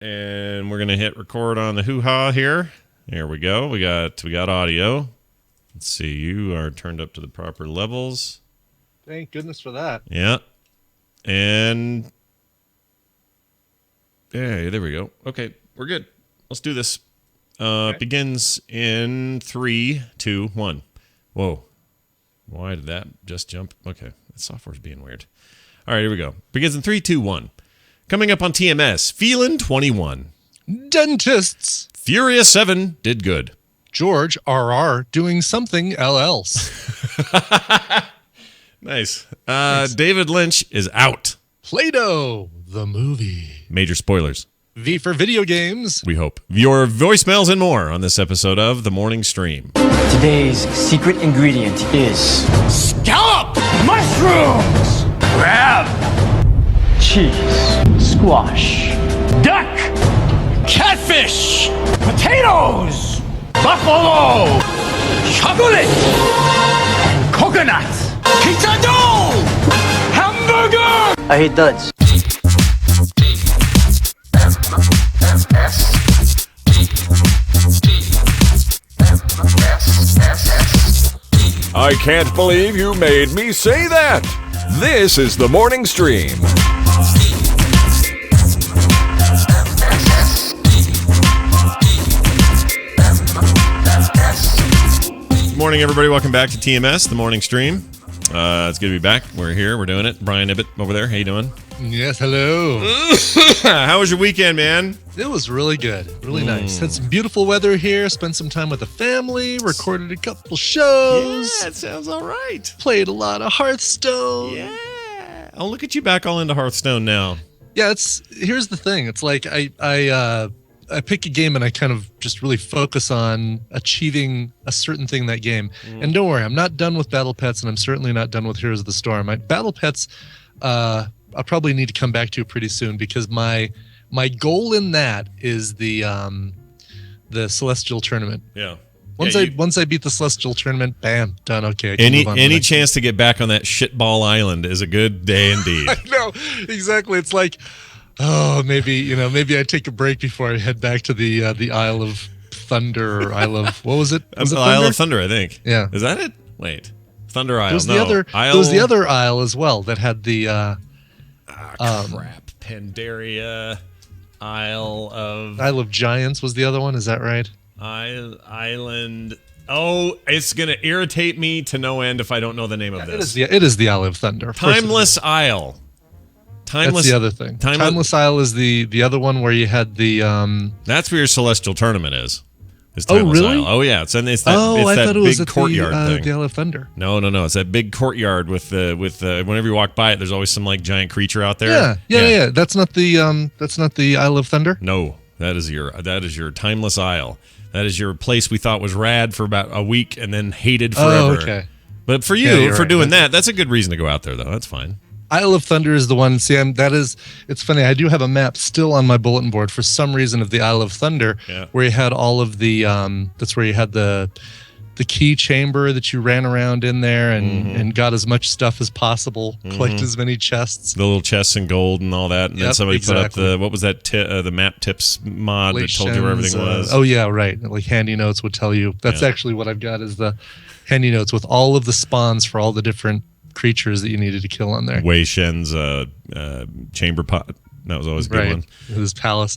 And we're going to hit record on the hoo-ha here. Here we go. We got audio. Let's see. You are turned up to the proper levels. Thank goodness for that. Yeah. And yeah, there we go. Okay, we're good. Let's do this. Okay. Begins in 3, 2, 1. Whoa. Why did that just jump? Okay, the software's being weird. All right, here we go. Begins in 3, 2, 1. Coming up on TMS, Feelin' 21. Dentists. Furious 7 did good. George R.R. doing something else. Nice. David Lynch is out. Play-Doh, the movie. Major spoilers. V for video games. We hope. Your voicemails and more on this episode of The Morning Stream. Today's secret ingredient is Scallop! Mushrooms! Crab! cheese, squash, Duck! Catfish! Potatoes! Buffalo! Chocolate! Coconut! Pizza dough! Hamburger! I hate duds. I can't believe you made me say that. This is the Morning Stream. Good morning, everybody. Welcome back to TMS, the Morning Stream. It's good to be back. We're here. We're doing it. Brian Ibbett over there. How you doing? Yes, hello. How was your weekend, man? It was really good. Really nice. Had some beautiful weather here. Spent some time with the family. Recorded a couple shows. Yeah, it sounds all right. Played a lot of Hearthstone. Yeah. Oh, look at you back all into Hearthstone now. Yeah, here's the thing. It's like I pick a game and I kind of just really focus on achieving a certain thing in that game. And don't worry, I'm not done with Battle Pets, and I'm certainly not done with Heroes of the Storm. Battle Pets, I'll probably need to come back to pretty soon, because my goal in that is the Celestial Tournament. Yeah. Once I beat the Celestial Tournament, bam, done. Okay. I can move on to the Any next chance to get back on that shitball island is a good day indeed. I know, exactly. It's like, oh, maybe I take a break before I head back to the Isle of Thunder, or Isle of, what was it? Was it Isle of Thunder, I think. Yeah. Is that it? Wait. Thunder Isle. There was Isle... the other Isle as well that had the crap. Pandaria. Isle of Giants was the other one. Is that right? Island. Oh, it's gonna irritate me to no end if I don't know the name of this. It is the Isle of Thunder. Timeless Isle. That's the other thing. Timeless Isle is the other one where you had the That's where your Celestial Tournament is. Oh, really? Isle. Oh, yeah. It's that I thought it was big at courtyard thing. The Isle of Thunder. No. It's that big courtyard with whenever you walk by it, there's always some like giant creature out there. Yeah. That's not the Isle of Thunder. No, that is your Timeless Isle. That is your place we thought was rad for about a week and then hated forever. Oh, okay. But for you, for doing that, that's a good reason to go out there, though. That's fine. Isle of Thunder is the one. See, it's funny. I do have a map still on my bulletin board for some reason of the Isle of Thunder, where you had all of the. That's where you had the key chamber that you ran around in there and got as much stuff as possible, collect as many chests. The little chests in gold and all that. And then somebody put up what was that, the map tips mod that told you where everything was. Oh, yeah, right. Like handy notes would tell you. That's actually what I've got, is the handy notes with all of the spawns for all the different creatures that you needed to kill on there. Wei Shen's chamber pot. That was always a good one. His palace.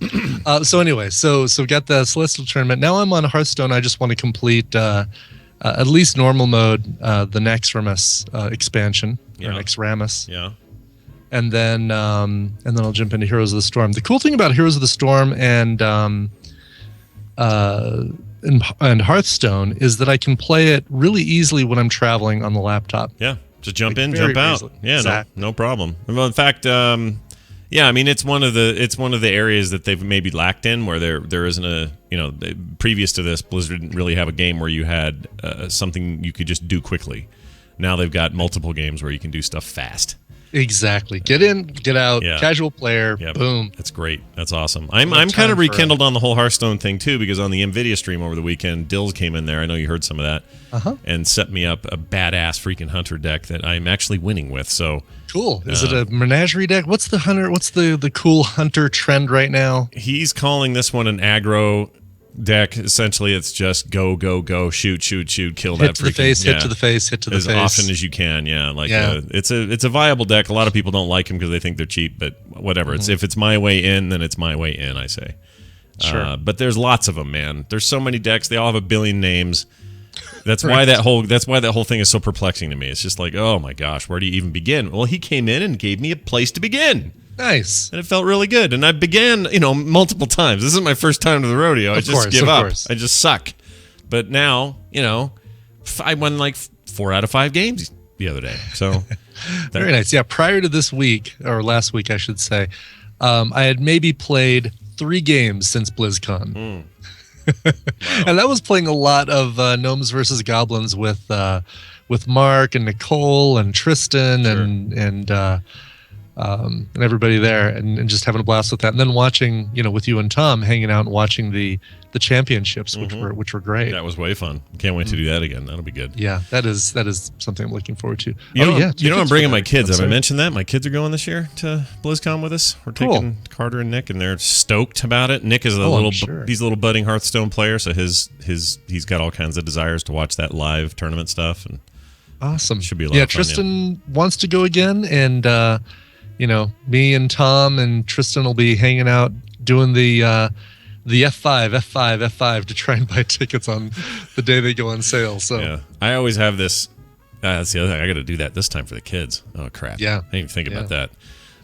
So anyway, so got the Celestial Tournament. Now I'm on Hearthstone. I just want to complete at least normal mode, the Naxxramas expansion, or Naxxramas. Yeah. And then I'll jump into Heroes of the Storm. The cool thing about Heroes of the Storm and Hearthstone is that I can play it really easily when I'm traveling on the laptop. Yeah. Just jump in, jump out. Easily. Yeah, exactly. No problem. Well, in fact, yeah, I mean, it's one of the areas that they've maybe lacked in, where there isn't a, previous to this, Blizzard didn't really have a game where you had something you could just do quickly. Now they've got multiple games where you can do stuff fast. Exactly. Get in, get out, Yeah. casual player, Yep. boom. That's great. That's awesome. I'm No kind time of for rekindled on the whole Hearthstone thing too, because on the NVIDIA stream over the weekend, Dills came in there. I know you heard some of that, and set me up a badass freaking hunter deck that I'm actually winning with. So Cool. Is it a menagerie deck? What's the hunter? What's the cool hunter trend right now? he's calling this one an aggro deck. Essentially, it's just go, go, go, shoot, shoot, shoot, kill Hit that to the freaking face, hit yeah. to the face, hit to the as face. often as you can. Yeah, like Yeah. it's a viable deck. A lot of people don't like him because they think they're cheap, but whatever. It's if it's my way in, then it's my way in. I say. Sure. But there's lots of them, man. There's so many decks. They all have a billion names. That's why that whole thing is so perplexing to me. It's just like, oh my gosh, where do you even begin? Well, he came in and gave me a place to begin. Nice. And it felt really good. And I began, multiple times. This isn't my first time to the rodeo. I just give up. I just suck. But now, I won like 4 out of 5 games the other day. So Very nice. Yeah. Prior to this week, or last week, I should say, I had maybe played 3 games since BlizzCon. And that was playing a lot of Gnomes versus Goblins with Mark and Nicole and Tristan and everybody there, and just having a blast with that, and then watching, with you and Tom hanging out and watching the championships, which were great. that was way fun. Can't wait to do that again. That'll be good. Yeah, that is something I'm looking forward to. I'm bringing my kids. Have I Sorry. mentioned that? My kids are going this year to BlizzCon with us. We're taking Carter and Nick, and they're stoked about it. Nick is he's a little budding Hearthstone player, so he's got all kinds of desires to watch that live tournament stuff, and Awesome. Should be a lot of fun, Tristan wants to go again, and me and Tom and Tristan will be hanging out doing the F5 to try and buy tickets on the day they go on sale. So yeah, I always have this. That's the other thing. I got to do that this time for the kids. Oh crap! Yeah. I didn't even think about Yeah. that.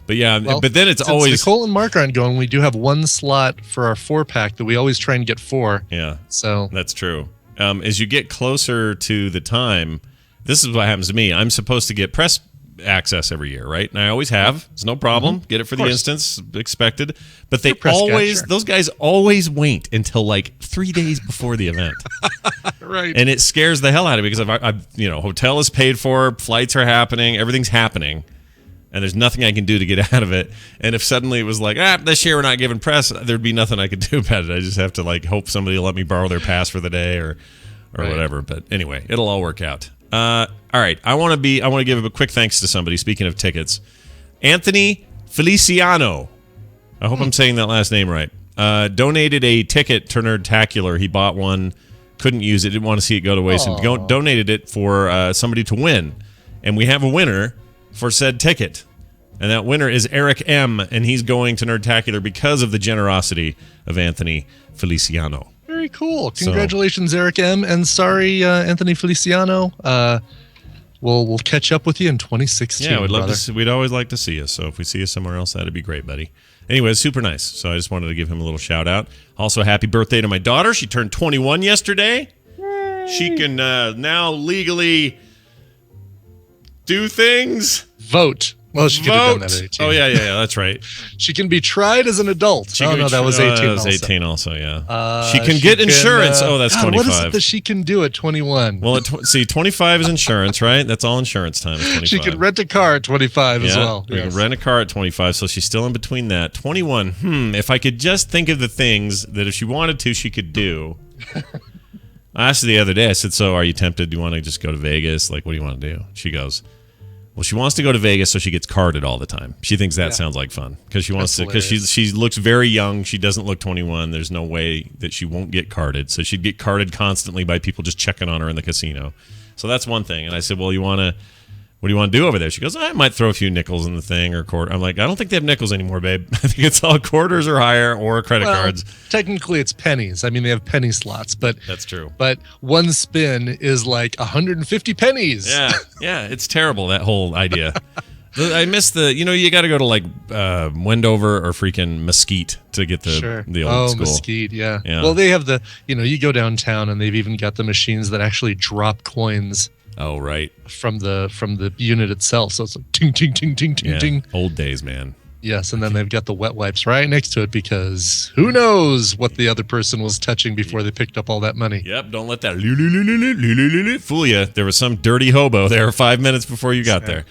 But yeah, Well, but then it's since always Nicole and Mark aren't going, we do have one slot for our 4-pack that we always try and get 4. yeah. So That's true. As you get closer to the time, this is what happens to me. I'm supposed to get press access every year, right? And I always have. It's no problem. Get it for the course. instance, expected. But they press guy, always, sure. those guys always wait until like 3 days before the event. right. And it scares the hell out of me because hotel is paid for, flights are happening, everything's happening. And there's nothing I can do to get out of it. And if suddenly it was like, this year we're not giving press, there'd be nothing I could do about it. I just have to hope somebody will let me borrow their pass for the day or Right. whatever. But anyway, it'll all work out. All right. I want to give a quick thanks to somebody. Speaking of tickets, Anthony Feliciano. I hope I'm saying that last name right. Donated a ticket to Nerdtacular. He bought one, couldn't use it, didn't want to see it go to waste, and donated it for somebody to win. And we have a winner for said ticket. And that winner is Eric M., and he's going to Nerdtacular because of the generosity of Anthony Feliciano. Very cool. Congratulations, Eric M. And sorry, Anthony Feliciano. We'll catch up with you in 2016. Yeah, we'd love brother. to see, we'd always like to see you. So if we see you somewhere else, that'd be great, buddy. Anyway, it's super nice. So I just wanted to give him a little shout out. Also, happy birthday to my daughter. She turned 21 yesterday. She can now legally do things. Vote. Well, she could have done that at 18. Oh, yeah, that's right. She can be tried as an adult. She Oh, can no, be that was tr- 18 that was also. 18 also, yeah. She can get insurance. That's God, 25. What is it that she can do at 21? Well, 25 is insurance, right? That's all insurance time is 25. She can rent a car at 25 as well. You can rent a car at 25, so she's still in between that. 21, if I could just think of the things that if she wanted to, she could do. I asked her the other day, I said, so are you tempted? Do you want to just go to Vegas? What do you want to do? She goes, well, she wants to go to Vegas so she gets carded all the time. She thinks that sounds like fun because she wants because she looks very young. She doesn't look 21. There's no way that she won't get carded. So she'd get carded constantly by people just checking on her in the casino. So that's one thing. And I said, well, what do you want to do over there? She goes, I might throw a few nickels in the thing or quarter. I'm like, I don't think they have nickels anymore, babe. I think it's all quarters or higher or credit cards. Technically, it's pennies. I mean, they have penny slots, but That's true. But one spin is like 150 pennies. Yeah, it's terrible, that whole idea. I miss you got to go to Wendover or freaking Mesquite to get the old school. Mesquite, yeah. Yeah. Well, they have you go downtown and they've even got the machines that actually drop coins. Oh, right. From the unit itself, so it's like ting ting ting ting ting ting. Old days, man. Yes, and then they've got the wet wipes right next to it because who knows what the other person was touching before they picked up all that money. Yep, don't let that fool you. There was some dirty hobo there 5 minutes before you got there.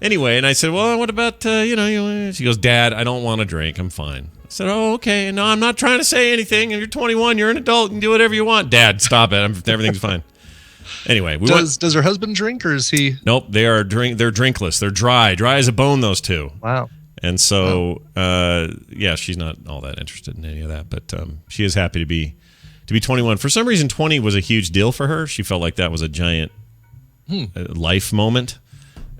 Anyway, and I said, well, what about, she goes, Dad, I don't want to drink. I'm fine. I said, oh, okay. No, I'm not trying to say anything. You're 21. You're an adult. You can do whatever you want. Dad, stop it. Everything's fine. Anyway. Does her husband drink, or is he? Nope. They're drinkless. They're dry. Dry as a bone, those two. Wow. And so, she's not all that interested in any of that. But she is happy to be 21. For some reason, 20 was a huge deal for her. She felt like that was a giant life moment.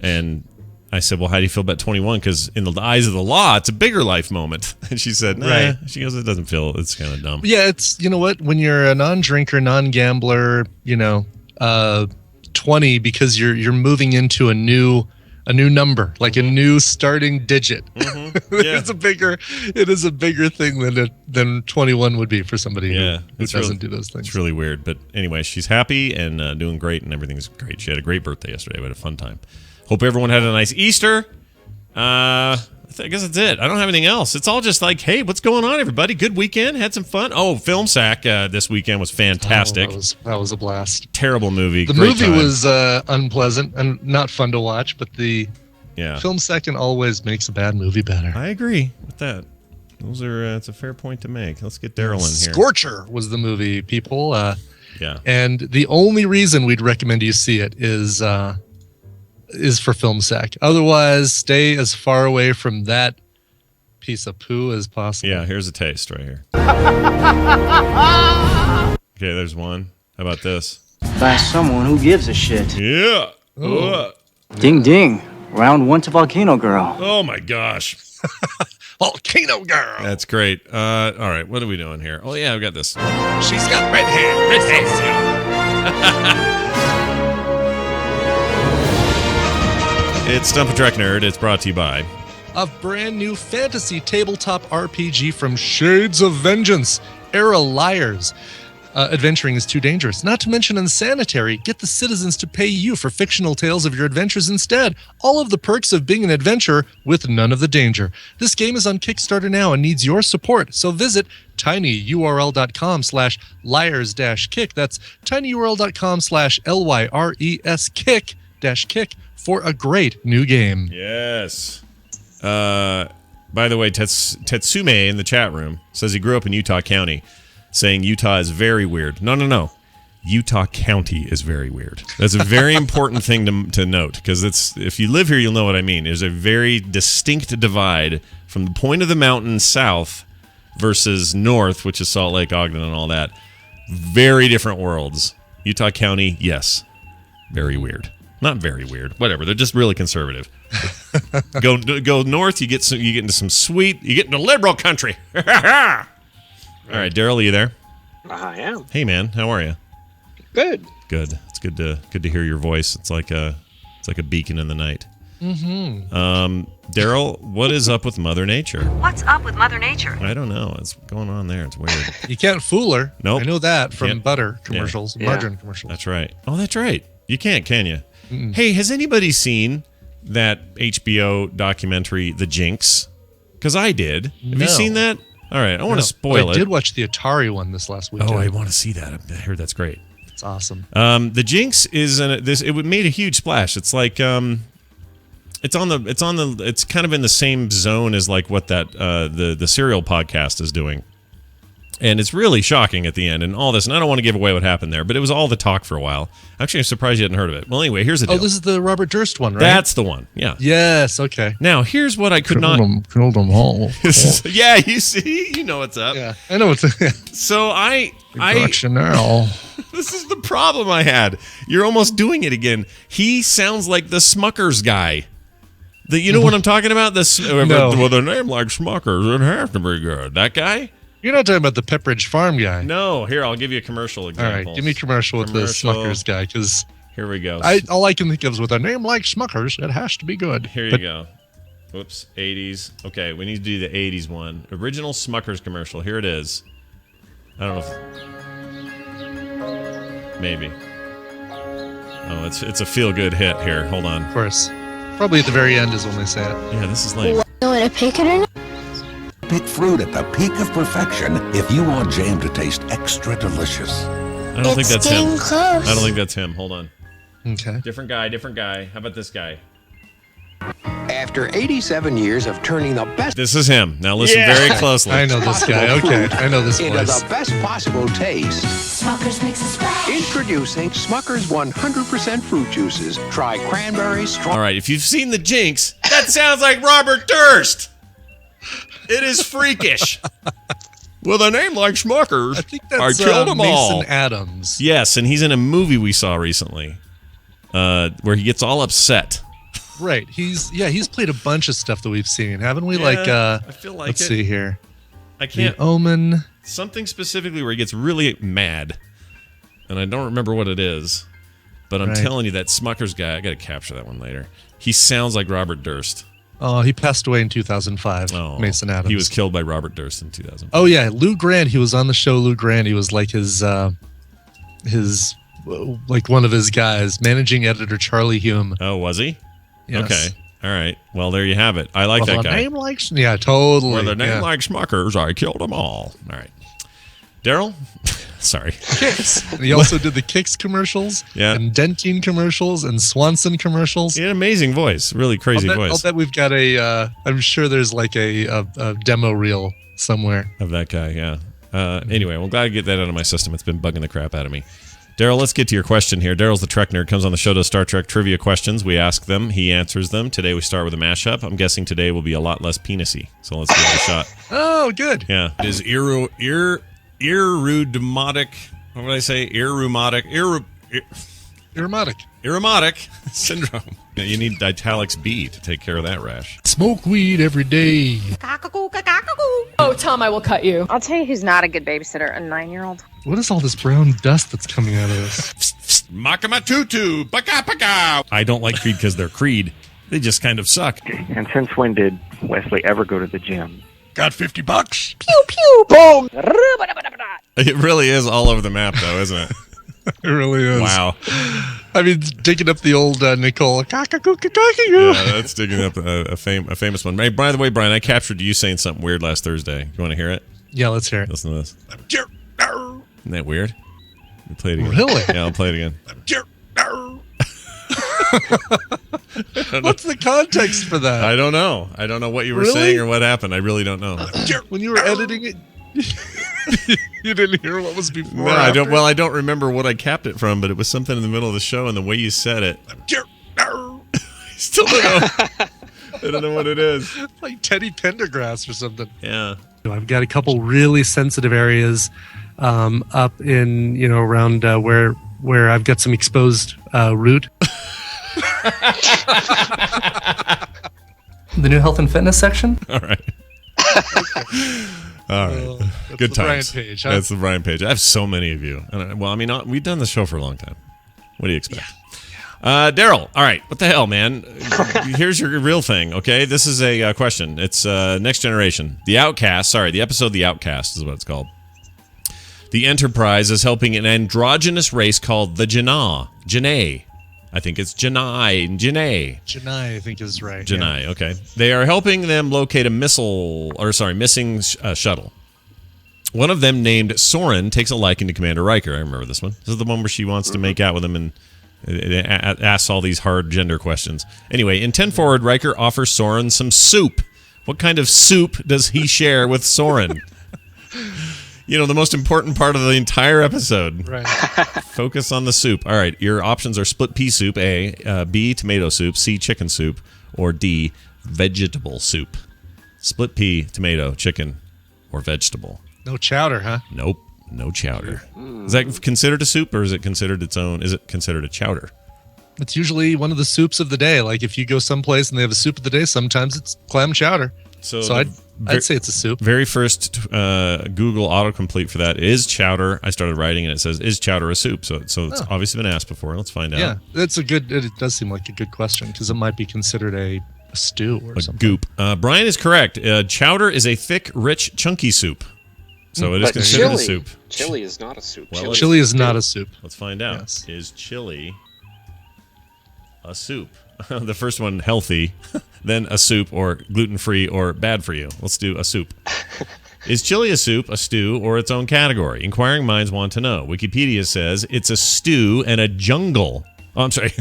And I said, well, how do you feel about 21? Because in the eyes of the law, it's a bigger life moment. And she said, nah. Right. She goes, it doesn't feel, it's kind of dumb. Yeah, it's, you know what? When you're a non-drinker, non-gambler, 20, because you're moving into a new number, like a new starting digit. Mm-hmm. Yeah. It is a bigger thing than 21 would be for somebody who doesn't do those things. It's really weird. But anyway, she's happy and doing great, and everything's great. She had a great birthday yesterday. We had a fun time. Hope everyone had a nice Easter. I guess that's it. I don't have anything else. It's all just like, hey, what's going on, everybody? Good weekend. Had some fun. Oh, Film Sack this weekend was fantastic. Oh, that was a blast. Terrible movie. The Great movie time. was unpleasant and not fun to watch, but the Film Sack always makes a bad movie better. I agree with that. Those are it's a fair point to make. Let's get Daryl in here. Scorcher was the movie, people. Yeah. And the only reason we'd recommend you see it is for Film Sack. Otherwise, stay as far away from that piece of poo as possible. Yeah, here's a taste right here. Okay, there's one. How about this? By someone who gives a shit. Yeah. Oh. Ding ding. Round one to Volcano Girl. Oh my gosh. Volcano Girl. That's great. All right, what are we doing here? Oh yeah, I've got this. She's got red hair. Red hair. It's Stump a Trek Nerd. It's brought to you by A brand new fantasy tabletop RPG from Shades of Vengeance, Era Liars. Adventuring is too dangerous, not to mention unsanitary. Get the citizens to pay you for fictional tales of your adventures instead. All of the perks of being an adventurer with none of the danger. This game is on Kickstarter now and needs your support. So visit tinyurl.com/liars-kick. That's tinyurl.com/LYRES-kick for a great new game. Yes. By the way, Tetsume in the chat room says he grew up in Utah County, saying Utah is very weird. No. Utah County is very weird. That's a very important thing to note, because if you live here, you'll know what I mean. There's a very distinct divide from the point of the mountain south versus north, which is Salt Lake, Ogden, and all that. Very different worlds. Utah County, yes. Very weird. Not very weird. Whatever. They're just really conservative. Go north, you get into some sweet. You get into liberal country. All right, Daryl, are you there? I am. Hey, man, how are you? Good. Good. It's good to hear your voice. It's like a beacon in the night. Mm-hmm. Daryl, what is up with Mother Nature? What's up with Mother Nature? I don't know. It's going on there. It's weird. You can't fool her. Nope. I know that from Can't. butter commercials, margarine commercials. That's right. Oh, that's right. You can't, can you? Hey, has anybody seen that HBO documentary, The Jinx? Because I did. Have you seen that? All right, I want to spoil it. I did watch the Atari one this last weekend. Oh, I want to see that. I heard that's great. It's awesome. The Jinx is it made a huge splash. It's like it's kind of in the same zone as like what that the Serial podcast is doing. And it's really shocking at the end and all this. And I don't want to give away what happened there, but it was all the talk for a while. Actually, I'm surprised you hadn't heard of it. Well, anyway, here's the deal. Oh, this is the Robert Durst one, right? That's the one. Yeah. Yes. Okay. Now, here's what I could not. Killed them all. Yeah, you see, you know what's up. Yeah, I know what's. So I. Chanel. This is the problem I had. You're almost doing it again. He sounds like the Smuckers guy. You know what I'm talking about? No. With a name like Smuckers, it has to be good. That guy? You're not talking about the Pepperidge Farm guy. No. Here, I'll give you a commercial example. All right, give me a commercial with the Smuckers guy, because here we go. All I can think of is with a name like Smuckers, it has to be good. Here you go. Whoops, 80s. Okay, we need to do the 80s one. Original Smuckers commercial. Here it is. I don't know if... Maybe. Oh, it's a feel-good hit here. Hold on. Of course. Probably at the very end is when they say it. Yeah, this is lame. You want to pick it or not? Pick fruit at the peak of perfection if you want jam to taste extra delicious. I don't think that's him. Close. I don't think that's him. Hold on. Okay. Different guy. How about this guy? After 87 years of turning the best This is him. Now listen very closely. I know this guy. Okay, I know this into voice. the best possible taste, Smuckers makes a splash. introducing Smuckers 100% fruit juices. Try cranberry, All strawberry. right, if you've seen the Jinx, that sounds like Robert Durst. It is freakish. With a name like Smuckers, I think that's killed them all. Mason Adams. Yes, and he's in a movie we saw recently where he gets all upset. Right. He's played a bunch of stuff that we've seen, haven't we? Yeah, I feel like let's it. see here. I can't. The Omen. Something specifically where he gets really mad, and I don't remember what it is. But I'm Right. telling you, that Smuckers guy, I got to capture that one later. He sounds like Robert Durst. Oh, he passed away in 2005. Oh, Mason Adams. He was killed by Robert Durst in 2000. Oh yeah, Lou Grant. He was on the show. Lou Grant. He was like his like one of his guys, managing editor Charlie Hume. Oh, was he? Yes. Okay. All right. Well, there you have it. I like Well, that a guy. name like yeah, totally. With a name yeah. like Smuckers, I killed them all. All right. Daryl? Sorry. Kicks. And he also did the Kicks commercials, Yeah. and Dentine commercials, and Swanson commercials. He had an amazing voice. Really crazy I'll voice bet we've got a. I'm sure there's like a demo reel somewhere. of that guy. Yeah. Anyway, I'm glad to get that out of my system. It's been bugging the crap out of me. Daryl, let's get to your question here. Daryl's the Trek nerd, comes on the show, does Star Trek trivia questions. We ask them, he answers them. Today we start with a mashup. I'm guessing today will be a lot less penisy. So let's give it a shot. Oh, good. Yeah. It is irreumatic. What would I say? Irreumatic syndrome. You need italics B to take care of that rash. Smoke weed every day. Oh, Tom, I will cut you. I'll tell you who's not a good babysitter, a 9-year-old. What is all this brown dust that's coming out of this? Makamatutu, baka baka. I don't like Creed because they're Creed. They just kind of suck. And since when did Wesley ever go to the gym? Got $50. Pew pew boom. It really is all over the map, though, isn't it? It really is. Wow. I mean, digging up the old Nicole. Yeah, that's digging up a famous one. Hey, by the way, Brian, I captured you saying something weird last Thursday. You want to hear it? Yeah, let's hear it. Listen to this. Isn't that weird? Let me play it again. Really? Yeah, I'll play it again. What's the context for that? I don't know. I don't know what you were Really? saying or what happened. I really don't know. When you were editing it, you didn't hear what was before. No, I don't. Well, I don't remember what I capped it from, but it was something in the middle of the show, and the way you said it, I still don't know. I don't know what it is. Like Teddy Pendergrass or something. Yeah. I've got a couple really sensitive areas up in around where I've got some exposed root. The new health and fitness section. All right. All right. That's Good the times. Brian page, huh? That's the Brian page. I have so many of you. Well, I mean, we've done the show for a long time. What do you expect? Daryl, all right. What the hell, man? Here's your real thing, okay? This is a question. It's Next Generation. The Outcast, the episode The Outcast is what it's called. The Enterprise is helping an androgynous race called the Janae. I think it's Janae. Janai, I think is right. Janai, okay. They are helping them locate a missing shuttle. One of them, named Soren, takes a liking to Commander Riker. I remember this one. This is the one where she wants to make out with him and asks all these hard gender questions. Anyway, in 10 Forward, Riker offers Soren some soup. What kind of soup does he share with Soren? The most important part of the entire episode. Right. Focus on the soup. All right, your options are split pea soup, A, B, tomato soup, C, chicken soup, or D, vegetable soup. Split pea, tomato, chicken, or vegetable. No chowder, huh? Nope, no chowder. Is that considered a soup, or is it considered its own? Is it considered a chowder? It's usually one of the soups of the day. Like if you go someplace and they have a soup of the day, sometimes it's clam chowder. So I'd say it's a soup. Very first Google autocomplete for that is chowder. I started writing and it says, is chowder a soup? So it's obviously been asked before. Let's find out. Yeah, it does seem like a good question because it might be considered a stew or something. Goop. Brian is correct. Chowder is a thick, rich, chunky soup. So it is considered a soup. Chili is not a soup. Well, chili is not a soup. Let's find out. Yes. Is chili a soup? The first one, healthy, then a soup, or gluten-free, or bad for you. Let's do a soup. Is chili a soup, a stew, or its own category? Inquiring minds want to know. Wikipedia says it's a stew and a jungle. Oh, I'm sorry.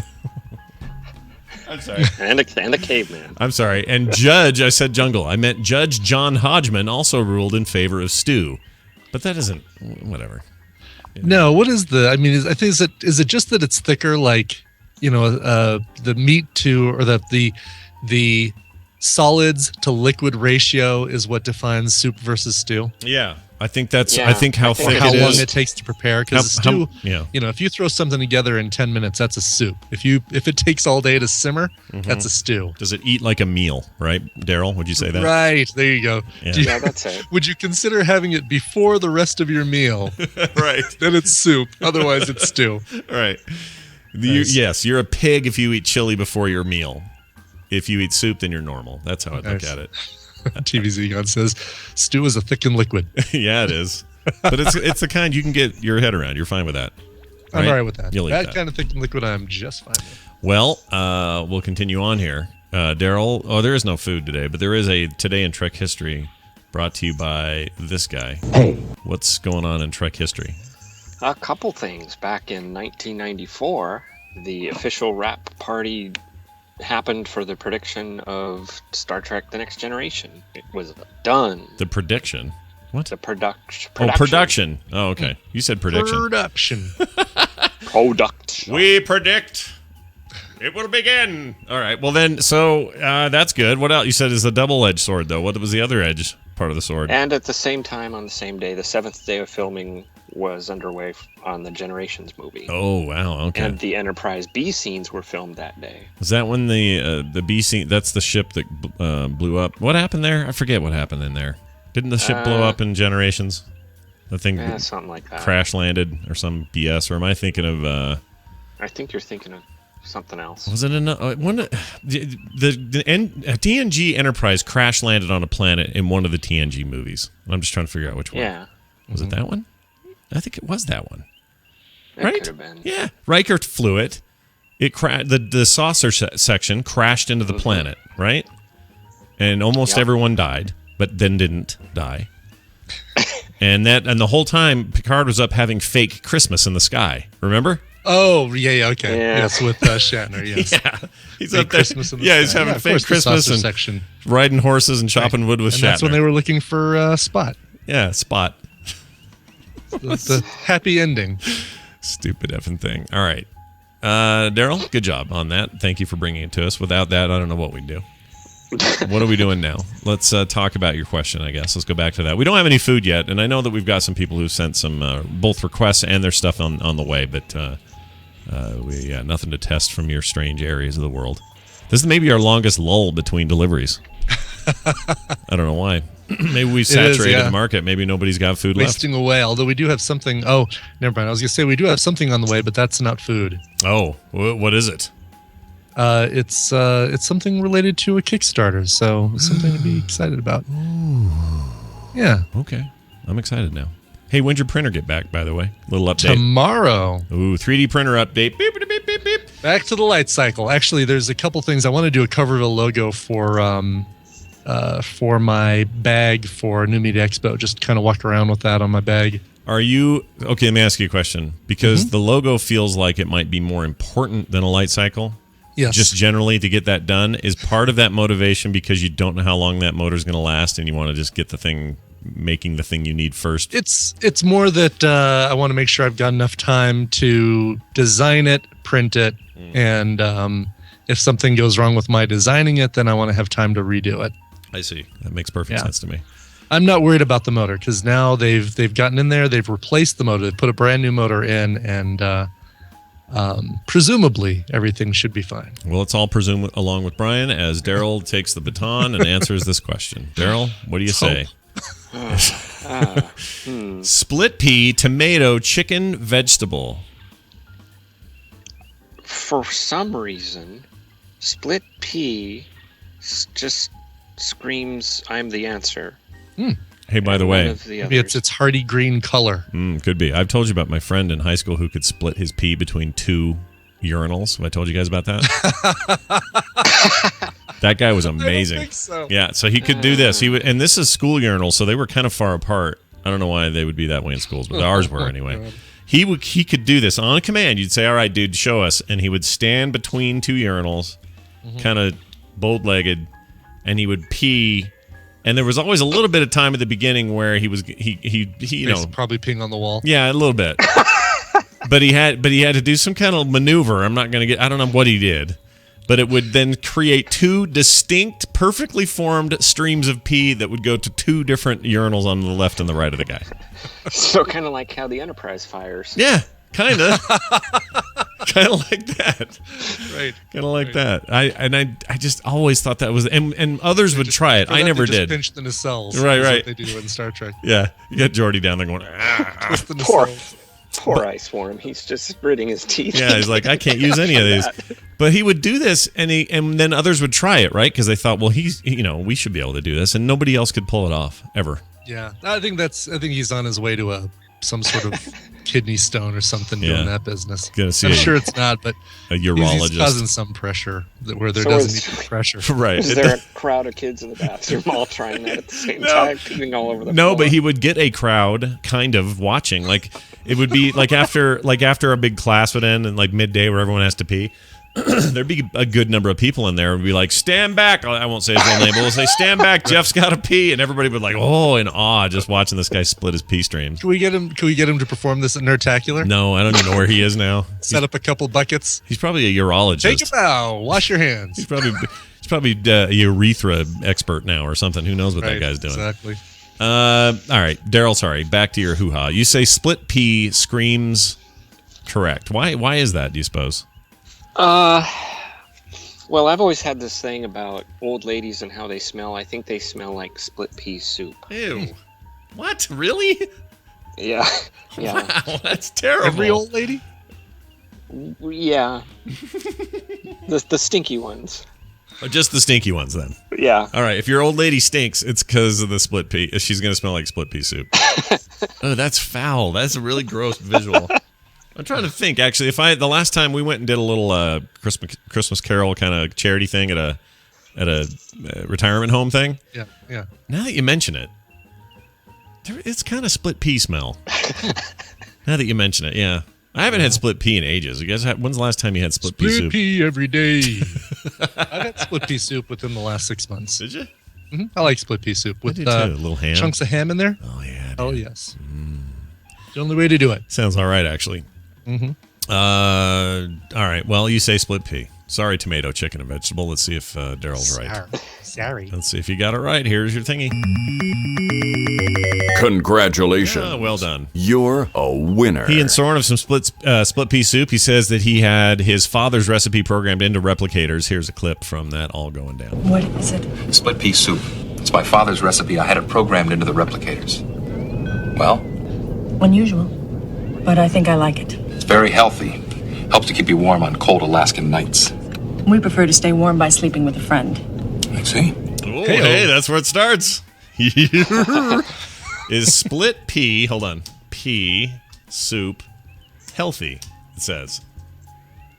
I'm sorry. And a caveman. I'm sorry. And Judge, I said jungle. I meant Judge John Hodgman also ruled in favor of stew. But that isn't, whatever. No, what is I think is it just that it's thicker, like, the meat to, or the solids to liquid ratio is what defines soup versus stew? Yeah. I think that's, I think how thick how it is. long it takes to prepare. Because stew, yeah. If you throw something together in 10 minutes, that's a soup. If it takes all day to simmer, that's a stew. Does it eat like a meal, right, Daryl? Would you say that? Right. There you go. Yeah, that's it. Would you consider having it before the rest of your meal? Right. Then it's soup. Otherwise, it's stew. Right. Yes, you're a pig if you eat chili before your meal. If you eat soup, then you're normal. That's how I look at it. TVZ God says, stew is a thickened liquid. Yeah, it is. But it's the kind you can get your head around. You're fine with that. Right? I'm all right with that. You'll eat that kind of thickened liquid I'm just fine with. Well, we'll continue on here. Daryl, there is no food today, but there is a Today in Trek History brought to you by this guy. Hey. What's going on in Trek history? A couple things. Back in 1994, the official wrap party happened for the prediction of Star Trek The Next Generation. It was done. The prediction? What? The production. Oh, production. Oh, okay. You said prediction. Production. We predict it will begin. All right. Well, then, so that's good. What else? You said is a double-edged sword, though. What was the other edge part of the sword? And at the same time, on the same day, the 7th day of filming was underway on the Generations movie. Oh, wow. Okay. And the Enterprise B scenes were filmed that day. Was that when the B scene? That's the ship that blew up. What happened there? I forget what happened in there. Didn't the ship blow up in Generations? The thing something like that. Crash landed or some BS? Or am I thinking of? I think you're thinking of something else. Was it one? The TNG Enterprise crash landed on a planet in one of the TNG movies. I'm just trying to figure out which one. Yeah. Was it that one? I think it was that one. It right? Could have been. Yeah. Riker flew it. It the saucer section crashed into the planet, right? And almost everyone died, but then didn't die. and the whole time Picard was up having fake Christmas in the sky. Remember? Oh, yeah, okay. Yeah. Yes, with Shatner, yes. Yeah. He's fake up there. Christmas in the sky. sky. He's having fake Christmas and section. Riding horses and chopping wood with Shatner. That's when they were looking for Spot. Yeah, Spot. The happy ending. Stupid effing thing. All right. Daryl, good job on that. Thank you for bringing it to us. Without that, I don't know what we'd do. What are we doing now? Let's talk about your question, I guess. Let's go back to that. We don't have any food yet, and I know that we've got some people who sent some both requests and their stuff on the way, but we got nothing to test from your strange areas of the world. This is maybe our longest lull between deliveries. I don't know why. Maybe we saturated the market. Maybe nobody's got food wasting away. Although we do have something. Oh, never mind. I was going to say we do have something on the way, but that's not food. Oh, what is it? It's something related to a Kickstarter, so something to be excited about. Ooh. Yeah. Okay. I'm excited now. Hey, when'd your printer get back, by the way? Little update. Tomorrow. Ooh, 3D printer update. Beep, beep, beep, beep, beep. Back to the light cycle. Actually, there's a couple things. I want to do a Coverville logo for my bag for New Media Expo. Just kind of walk around with that on my bag. Are you... Okay, let me ask you a question. Because the logo feels like it might be more important than a light cycle. Yes. Just generally to get that done. Is part of that motivation because you don't know how long that motor's going to last and you want to just get the thing... making the thing you need first? It's more that I want to make sure I've got enough time to design it, print it, and if something goes wrong with my designing it, then I want to have time to redo it. I see. That makes perfect sense to me. I'm not worried about the motor because now they've gotten in there, they've replaced the motor, they've put a brand new motor in, and presumably everything should be fine. Well, let's all presume along with Brian as Daryl takes the baton and answers this question. Daryl, what do you say? Split pea, tomato, chicken, vegetable. For some reason, split pea just screams, "I'm the answer." Hey, by the way, maybe it's its hearty green color. Could be. I've told you about my friend in high school who could split his pee between two urinals. Have I told you guys about that? That guy was amazing. I don't think so. Yeah, so he could do this. And this is school urinals, so they were kind of far apart. I don't know why they would be that way in schools, but ours were anyway. He could do this on command. You'd say, "All right, dude, show us," and he would stand between two urinals kind of bold-legged, and he would pee. And there was always a little bit of time at the beginning where he you know, probably peeing on the wall. Yeah, a little bit. but he had to do some kind of maneuver. I don't know what he did. But it would then create two distinct, perfectly formed streams of pee that would go to two different urinals on the left and the right of the guy. So kind of like how the Enterprise fires. Yeah, kind of. Kind of like that. Right. Kind of like that. I just always thought that was, and others would try it. I never did. Pinched in his cells. Right. What they do in Star Trek. Yeah, you got Geordi down there going. Twist in his Poor cells. Poor Ice Worm. He's just gritting his teeth. Yeah, he's like, I can't use any of these. But he would do this, and then others would try it, right? Because they thought, well, we should be able to do this, and nobody else could pull it off ever. Yeah, I think he's on his way to some sort of kidney stone or something doing that business. I'm sure it's not, but a urologist he's causing some pressure where there doesn't need to be pressure. Right? Is there a crowd of kids in the bathroom all trying that at the same time, peeing all over the floor? No, but he would get a crowd kind of watching. Like it would be like after a big class would end and like midday where everyone has to pee. There'd be a good number of people in there and be like, stand back. I won't say his real name, but we'll say, stand back, Jeff's got to pee. And everybody would like, oh, in awe, just watching this guy split his pee streams. Can we get him to perform this at Nerdtacular? No, I don't even know where he is now. Set up a couple buckets. He's probably a urologist. Take a bow. Wash your hands. He's probably a urethra expert now or something. Who knows what that guy's doing. Exactly. All right, Daryl, sorry. Back to your hoo-ha. You say split pee screams correct. Why is that, do you suppose? Well, I've always had this thing about old ladies and how they smell. I think they smell like split pea soup. Ew. What? Really? Yeah. Yeah. Wow, that's terrible. Every old lady? Yeah. The stinky ones. Or just the stinky ones, then. Yeah. All right. If your old lady stinks, it's because of the split pea. She's going to smell like split pea soup. Oh, that's foul. That's a really gross visual. I'm trying to think, actually. The last time we went and did a little Christmas Carol kind of charity thing at a retirement home thing. Yeah. Now that you mention it, it's kind of split pea smell. Now that you mention it, yeah. I haven't had split pea in ages. You guys, when's the last time you had split pea soup? Split pea every day. I've had split pea soup within the last 6 months. Did you? Mm-hmm. I like split pea soup with a little ham, chunks of ham in there. Oh yeah. Dude. Oh yes. The only way to do it. Sounds all right, actually. Mm-hmm. All right. Well, you say split pea. Sorry, tomato, chicken, and vegetable. Let's see if Daryl's right. Sorry. Let's see if you got it right. Here's your thingy. Congratulations. Yeah, well done. You're a winner. He and Soren of some split pea soup. He says that he had his father's recipe programmed into replicators. Here's a clip from that all going down. What is it? Split pea soup. It's my father's recipe. I had it programmed into the replicators. Well? Unusual, but I think I like it. It's very healthy. Helps to keep you warm on cold Alaskan nights. We prefer to stay warm by sleeping with a friend. I see. Oh, hey, that's where it starts. Is split pea, hold on, pea soup healthy, it says.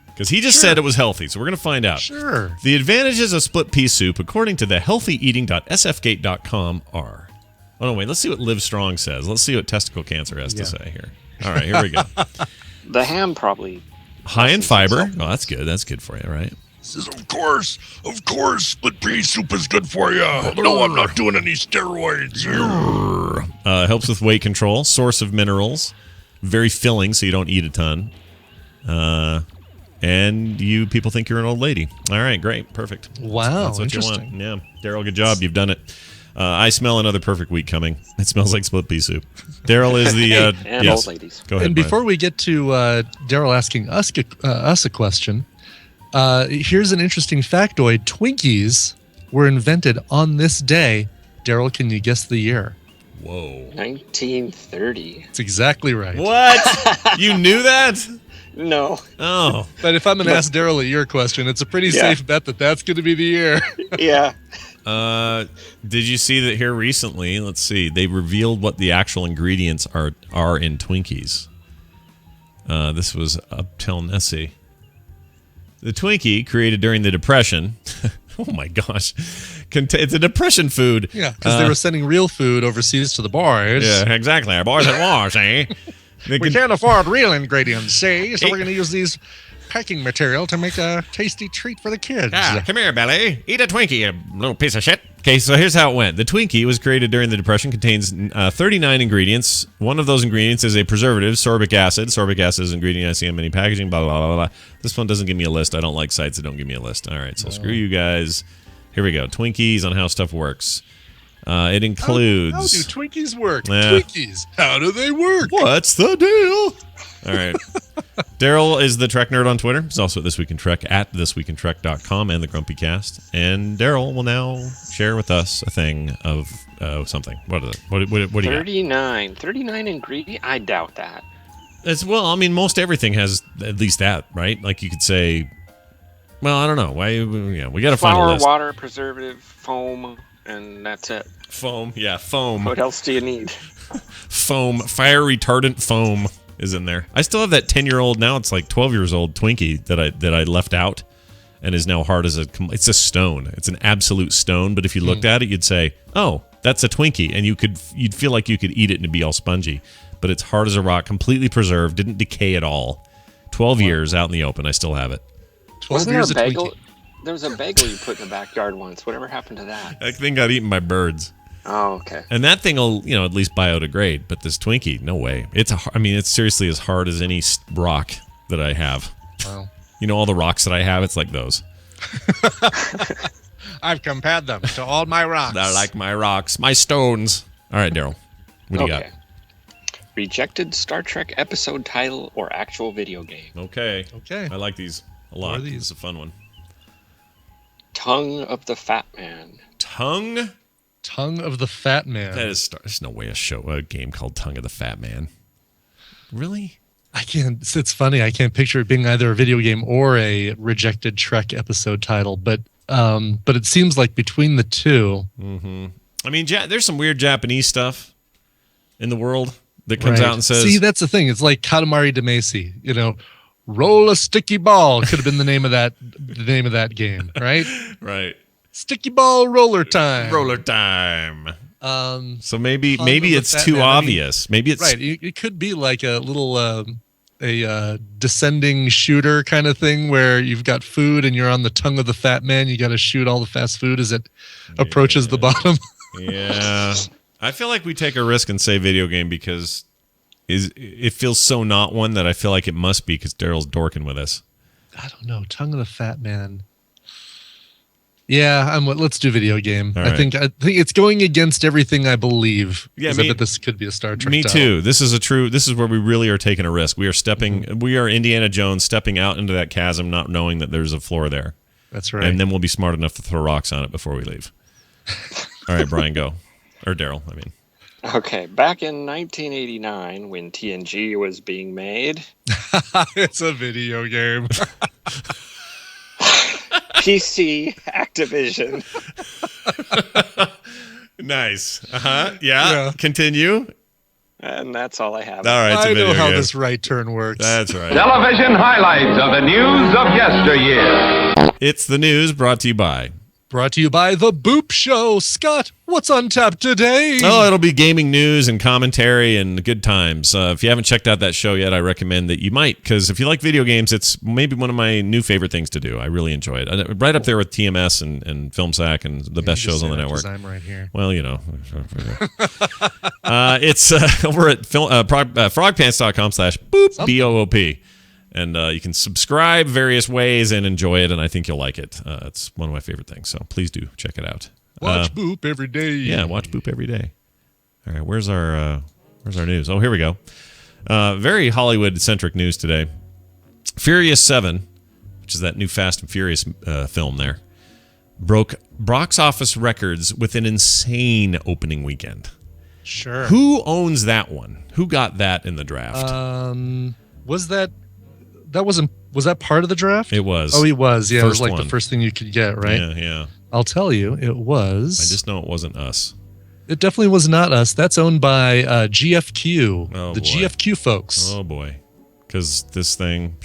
Because he just said it was healthy, so we're going to find out. Sure. The advantages of split pea soup, according to the healthyeating.sfgate.com, are... Oh, no, wait, let's see what Live Strong says. Let's see what testicle cancer has to say here. All right, here we go. The ham probably... High in fiber. Oh, that's good. That's good for you, right? Says, of course, split pea soup is good for you. No, I'm not doing any steroids. Helps with weight control. Source of minerals. Very filling, so you don't eat a ton. And you people think you're an old lady. All right, great. Perfect. Wow, That's what interesting. you want. Yeah. Daryl, good job. You've done it. I smell another perfect week coming. It smells like split pea soup. Daryl is the... and yes. old ladies. Go ahead, And before we get to Daryl asking us a question, here's an interesting factoid. Twinkies were invented on this day. Daryl, can you guess the year? Whoa. 1930. That's exactly right. What? You knew that? No. Oh. But if I'm going to ask Daryl a year question, it's a pretty safe bet that that's going to be the year. Yeah. Did you see that here recently? Let's see. They revealed what the actual ingredients are in Twinkies. This was up till Nessie. The Twinkie, created during the Depression. Oh my gosh. It's a Depression food. Yeah, because they were sending real food overseas to the bars. Yeah, exactly. Our bars at wars, eh? We can't afford real ingredients, see? So we're going to use these packing material to make a tasty treat for the kids. Come here, Belly. Eat a Twinkie, you little piece of shit. Okay, so here's how it went. The Twinkie was created during the Depression, contains 39 ingredients. One of those ingredients is a preservative, sorbic acid. Sorbic acid is an ingredient I see in many packaging, blah, blah, blah, blah. This one doesn't give me a list. I don't like sites that don't give me a list. All right, so screw you guys. Here we go. Twinkies on how stuff works. It includes... How do Twinkies work? Twinkies, how do they work? What's the deal? All right. Daryl is the Trek nerd on Twitter. He's also at This Week in Trek at thisweekintrek.com and the Grumpy Cast. And Daryl will now share with us a thing of something. What is it? What do you got? 39 ingredients? I doubt that. Well, I mean, most everything has at least that, right? Like you could say, well, I don't know. Why? Yeah, we got to find a list. Flour, water, preservative, foam, and that's it. Foam, yeah, foam. What else do you need? Foam, fire retardant foam is in there. I still have that 10-year-old, now it's like 12 years old Twinkie that I left out and is now hard as it's a stone. It's an absolute stone, but if you looked at it, you'd say, "Oh, that's a Twinkie," and you'd feel like you could eat it and it'd be all spongy. But it's hard as a rock, completely preserved, didn't decay at all. 12 years out in the open, I still have it. 12 years of Twinkie. There was a bagel you put in the backyard once. Whatever happened to that? That thing got eaten by birds. Oh, okay. And that thing will, at least biodegrade. But this Twinkie, no way. It's seriously as hard as any rock that I have. Wow. All the rocks that I have, it's like those. I've compared them to all my rocks. They're like my rocks, my stones. All right, Daryl. What do you got? Rejected Star Trek episode title or actual video game. Okay. I like these a lot. This is a fun one. Tongue of the Fat Man. Tongue of the Fat Man. There's no way a game called Tongue of the Fat Man. Really? I can't. It's funny. I can't picture it being either a video game or a rejected Trek episode title. But it seems like between the two. Mm-hmm. I mean, there's some weird Japanese stuff in the world that comes out and says. See, that's the thing. It's like Katamari Damacy. Roll a sticky ball could have been the name of that game, right? Right. Sticky ball roller time. So maybe it's too obvious. Maybe it's right. It could be like a little a descending shooter kind of thing where you've got food and you're on the tongue of the fat man. You got to shoot all the fast food as it approaches the bottom. Yeah, I feel like we take a risk and say video game because it feels so not one that I feel like it must be because Daryl's dorking with us. I don't know. Tongue of the fat man. Yeah, let's do video game. All I right. think it's going against everything I believe. Yeah, but this could be a Star Trek. Me title. too. This is where we really are taking a risk. We are Indiana Jones stepping out into that chasm, not knowing that there's a floor there. That's right. And then we'll be smart enough to throw rocks on it before we leave. All right, Brian, go. Or Daryl, I mean. Okay, back in 1989 when TNG was being made. It's a video game. PC Activision. Nice. Yeah. Continue. And that's all I have. All right. I know how this right turn works. That's right. Television highlights of the news of yesteryear. It's the news brought to you by The Boop Show. Scott, what's on tap today? Oh, it'll be gaming news and commentary and good times. If you haven't checked out that show yet, I recommend that you might, because if you like video games, it's maybe one of my new favorite things to do. I really enjoy it. Right up there with TMS and FilmSack and the best shows on the network. I'm right here. Well, it's over at frogpants.com/boop, BOOP. And you can subscribe various ways and enjoy it, and I think you'll like it. It's one of my favorite things, so please do check it out. Watch Boop every day. Yeah, watch Boop every day. All right, where's our news? Oh, here we go. Very Hollywood-centric news today. Furious 7, which is that new Fast and Furious film there, broke box office records with an insane opening weekend. Sure. Who owns that one? Who got that in the draft? Was that part of the draft? It was. Oh, it was. Yeah, it was like one. The first thing you could get, right? Yeah. I'll tell you, it was. I just know it wasn't us. It definitely was not us. That's owned by GFQ, boy. GFQ folks. Oh, boy. Because this thing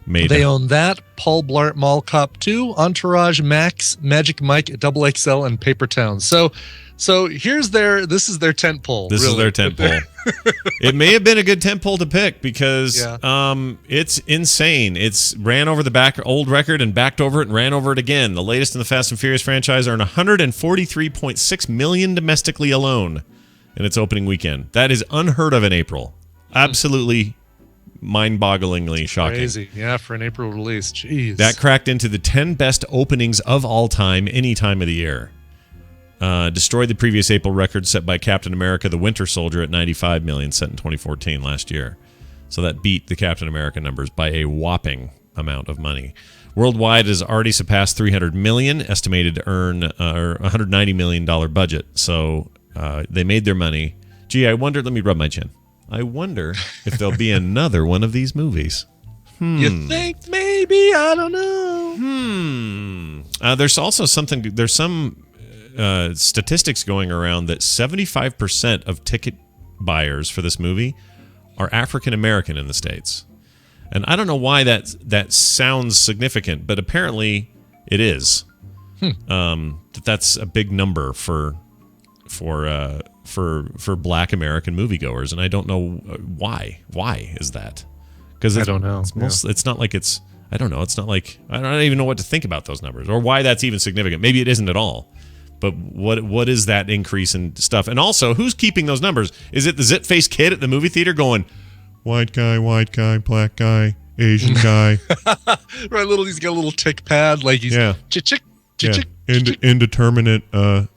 made They own that, Paul Blart Mall Cop 2, Entourage Max, Magic Mike XXL, and Paper Towns. So So this is their tent pole. This is their tent pole. It may have been a good tent pole to pick because it's insane. It's ran over the old record and backed over it and ran over it again. The latest in the Fast and Furious franchise earned $143.6 million domestically alone in its opening weekend. That is unheard of in April. Absolutely mind-bogglingly shocking. Crazy. Yeah, for an April release. Jeez. That cracked into the 10 best openings of all time, any time of the year. Destroyed the previous April record set by Captain America the Winter Soldier at $95 million, set in 2014 last year. So that beat the Captain America numbers by a whopping amount of money. Worldwide has already surpassed $300 million, estimated to earn a $190 million budget. So they made their money. Gee, let me rub my chin. I wonder if there'll be another one of these movies. You think maybe? I don't know. There's also there's some statistics going around that 75% of ticket buyers for this movie are African American in the States. And I don't know why that sounds significant, but apparently it is. That's a big number for Black American moviegoers, and I don't know why. Why is that? Because I don't know. It's not like it's. I don't know. It's not like I don't even know what to think about those numbers or why that's even significant. Maybe it isn't at all. But what is that increase in stuff? And also, who's keeping those numbers? Is it the zit-faced kid at the movie theater going, white guy, black guy, Asian guy? Right, he's got a little tick pad, like he's chick. Indeterminate. I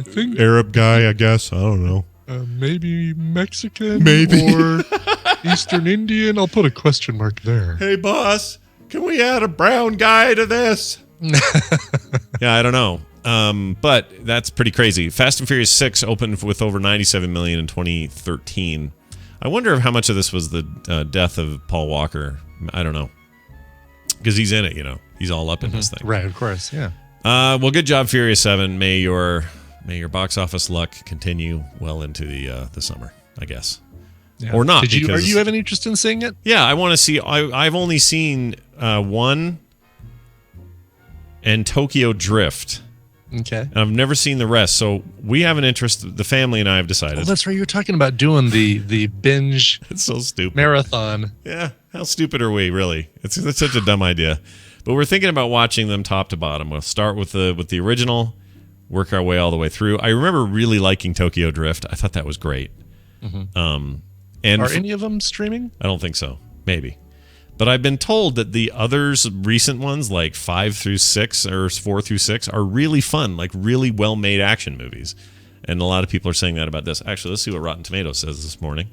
think Arab guy, I guess. I don't know. Maybe Mexican, maybe or Eastern Indian. I'll put a question mark there. Hey, boss, can we add a brown guy to this? Yeah, I don't know. But that's pretty crazy. Fast and Furious 6 opened with over $97 million in 2013. I wonder how much of this was the death of Paul Walker. I don't know. Because he's in it, He's all up in this thing. Right, of course, yeah. Well, good job, Furious 7. May your box office luck continue well into the summer, I guess. Yeah. Or not. Are you have any interest in seeing it? Yeah, I want to see. I've only seen one and Tokyo Drift. Okay. And I've never seen the rest, so we have an interest. The family and I have decided. Oh, that's right. You were talking about doing the binge. It's so stupid. Marathon. Yeah. How stupid are we, really? It's such a dumb idea. But we're thinking about watching them top to bottom. We'll start with the original, work our way all the way through. I remember really liking Tokyo Drift. I thought that was great. Mm-hmm. And are any of them streaming? I don't think so. Maybe. But I've been told that the others, recent ones, like 5 through 6 or 4 through 6, are really fun, like really well-made action movies. And a lot of people are saying that about this. Actually, let's see what Rotten Tomatoes says this morning.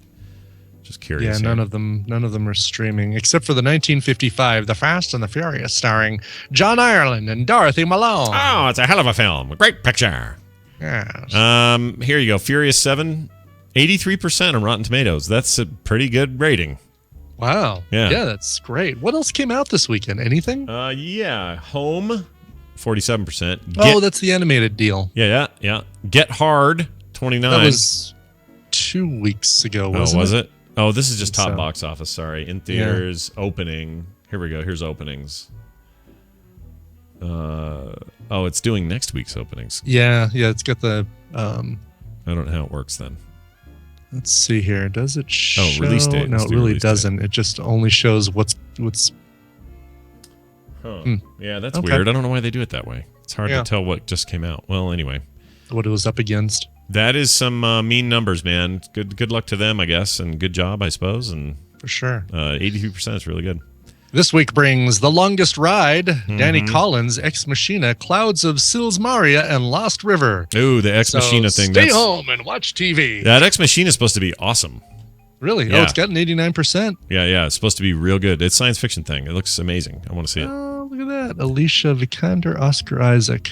Just curious. Yeah, none of them are streaming, except for the 1955 The Fast and the Furious, starring John Ireland and Dorothy Malone. Oh, it's a hell of a film. Great picture. Yes. Here you go. Furious 7, 83% on Rotten Tomatoes. That's a pretty good rating. Wow. Yeah. Yeah, that's great. What else came out this weekend? Anything? Yeah. Home, 47%. That's the animated deal. Yeah. Get Hard, 29. That was 2 weeks ago, wasn't it? Oh, was it? Oh, this is just top box office. Sorry. In theaters, opening. Here we go. Here's openings. It's doing next week's openings. Yeah. It's got the... I don't know how it works then. Let's see here. Does it show? Oh, release date. No, it really doesn't. It just only shows what's. Huh. Yeah, that's weird. I don't know why they do it that way. It's hard to tell what just came out. Well, anyway. What it was up against. That is some mean numbers, man. Good luck to them, I guess, and good job, I suppose. And for sure. 83% is really good. This week brings The Longest Ride, Danny Collins, Ex Machina, Clouds of Sils Maria, and Lost River. Ooh, the Ex Machina thing. Stay home and watch TV. That Ex Machina is supposed to be awesome. Really? Yeah. Oh, it's got an 89%. Yeah. It's supposed to be real good. It's a science fiction thing. It looks amazing. I want to see it. Oh, look at that. Alicia Vikander, Oscar Isaac.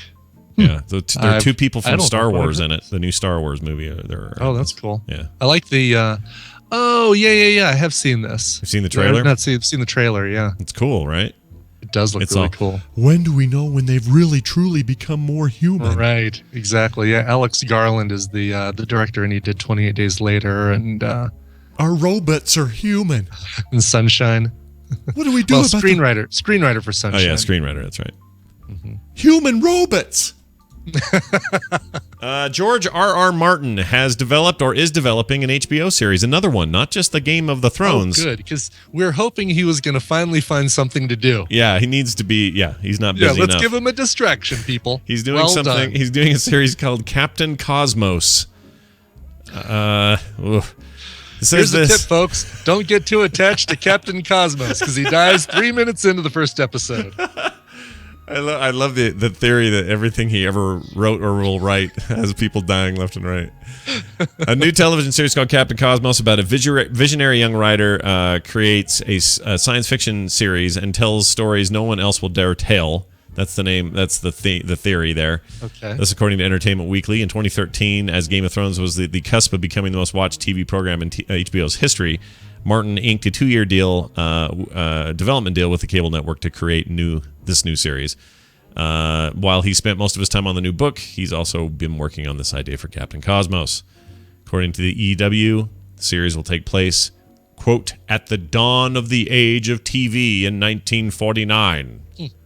Yeah, there are two people from Star Wars in it. The new Star Wars movie. That's cool. Yeah. I like the... Oh, yeah. I have seen this. You've seen the trailer? I've seen the trailer, yeah. It's cool, right? It does look really cool. When do we know when they've really, truly become more human? Right, exactly. Yeah, Alex Garland is the director, and he did 28 Days Later, and... Our robots are human. And Sunshine. What do we do about screenwriter for Sunshine. Oh, yeah, screenwriter, that's right. Human robots. George R.R. Martin has developed or is developing an HBO series, another one, not just the Game of the Thrones. Oh, good, because we're hoping he was going to finally find something to do. Yeah, he needs to be. Yeah, he's not busy enough. Let's give him a distraction, people. He's doing well something. Done. He's doing a series called Captain Cosmos. Here's the tip, folks. Don't get too attached to Captain Cosmos because he dies 3 minutes into the first episode. I love the theory that everything he ever wrote or will write has people dying left and right. A new television series called Captain Cosmos about a visionary young writer creates a science fiction series and tells stories no one else will dare tell. That's the name. That's the theory there. Okay. That's according to Entertainment Weekly. In 2013, as Game of Thrones was the cusp of becoming the most watched TV program in HBO's history, Martin inked a 2-year development deal with the cable network to create this new series. While he spent most of his time on the new book, he's also been working on this idea for Captain Cosmos. According to the EW, the series will take place, quote, at the dawn of the age of TV in 1949.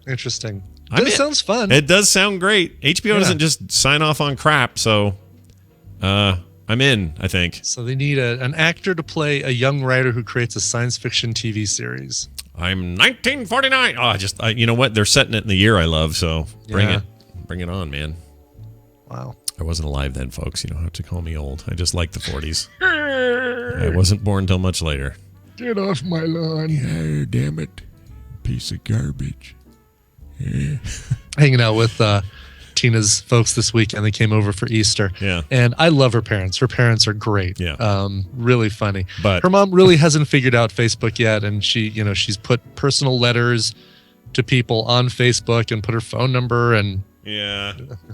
Interesting. That sounds fun. It does sound great. HBO doesn't just sign off on crap, so I'm in, I think. So they need an actor to play a young writer who creates a science fiction TV series. I'm 1949. Oh, you know what? They're setting it in the year I love, so bring it on, man. Wow. I wasn't alive then, folks. You don't have to call me old. I just like the 40s. I wasn't born till much later. Get off my lawn. Yeah, damn it. Piece of garbage. Yeah. Hanging out with Tina's folks this weekend. They came over for Easter. Yeah. And I love her parents. Her parents are great. Yeah. Really funny. But her mom really hasn't figured out Facebook yet, and she's put personal letters to people on Facebook and put her phone number and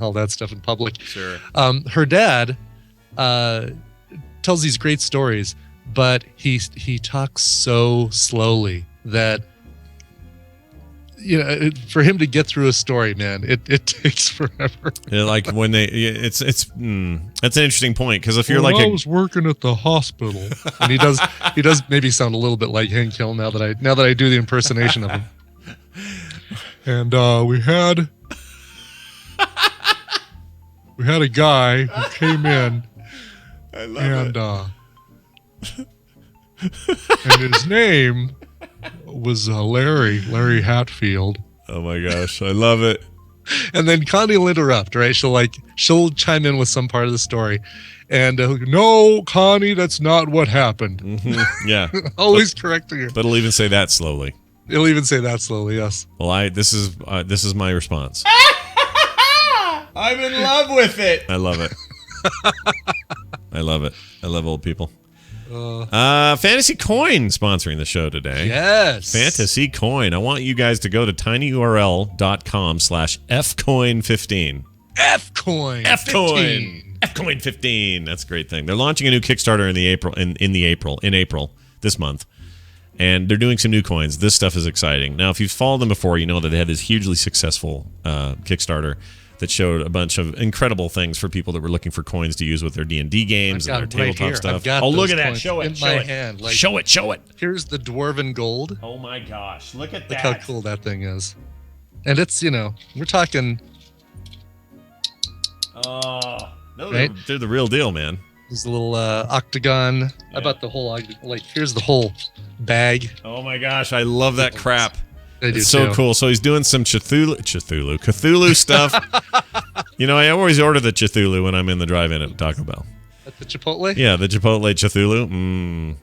all that stuff in public. Sure. Her dad tells these great stories, but he talks so slowly that for him to get through a story, man, it takes forever. Yeah, like when that's an interesting point, because if you're I was working at the hospital, and he does maybe sound a little bit like Hank Hill now that I do the impersonation of him. And we had a guy who came in, and his name was Larry Hatfield. Oh my gosh, I love it. And then Connie will interrupt, right? She'll chime in with some part of the story, and no, Connie, that's not what happened. Mm-hmm. Yeah, always correcting her. But it'll even say that slowly. It'll even say that slowly. Yes. Well, this is my response. I'm in love with it. I love it. I love it. I love old people. Fantasy Coin sponsoring the show today. Yes. Fantasy Coin. I want you guys to go to tinyurl.com/fcoin15. Fcoin. Fcoin. Fcoin15. That's a great thing. They're launching a new Kickstarter in April this month. And they're doing some new coins. This stuff is exciting. Now, if you've followed them before, you know that they had this hugely successful Kickstarter that showed a bunch of incredible things for people that were looking for coins to use with their D&D games and their tabletop stuff. Oh, look at that. Show it. Show it. Here's the Dwarven Gold. Oh, my gosh. Look at that. Look how cool that thing is. And it's, we're talking... They're the real deal, man. There's a little octagon. How about the whole... here's the whole bag. Oh, my gosh. I love that crap. It's so cool. So he's doing some Cthulhu stuff. I always order the Cthulhu when I'm in the drive-in at Taco Bell. At the Chipotle? Yeah, the Chipotle Cthulhu.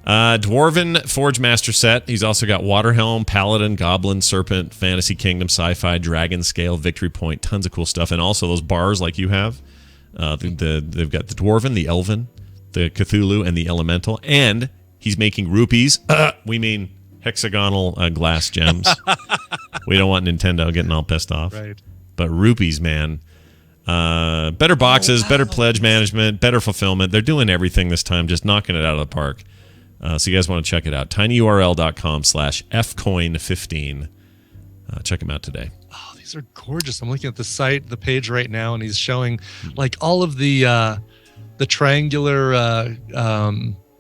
Dwarven Forge Master set. He's also got Waterhelm, Paladin, Goblin, Serpent, Fantasy Kingdom, Sci-Fi, Dragon Scale, Victory Point. Tons of cool stuff. And also those bars like you have. They've got the Dwarven, the Elven, the Cthulhu, and the Elemental. And he's making rupees. We mean... hexagonal glass gems. We don't want Nintendo getting all pissed off. Right. But rupees, man. Better boxes, better pledge management, better fulfillment. They're doing everything this time, just knocking it out of the park. So you guys want to check it out. tinyurl.com/fcoin15. Check them out today. Oh, these are gorgeous. I'm looking at the page right now, and he's showing all of the triangular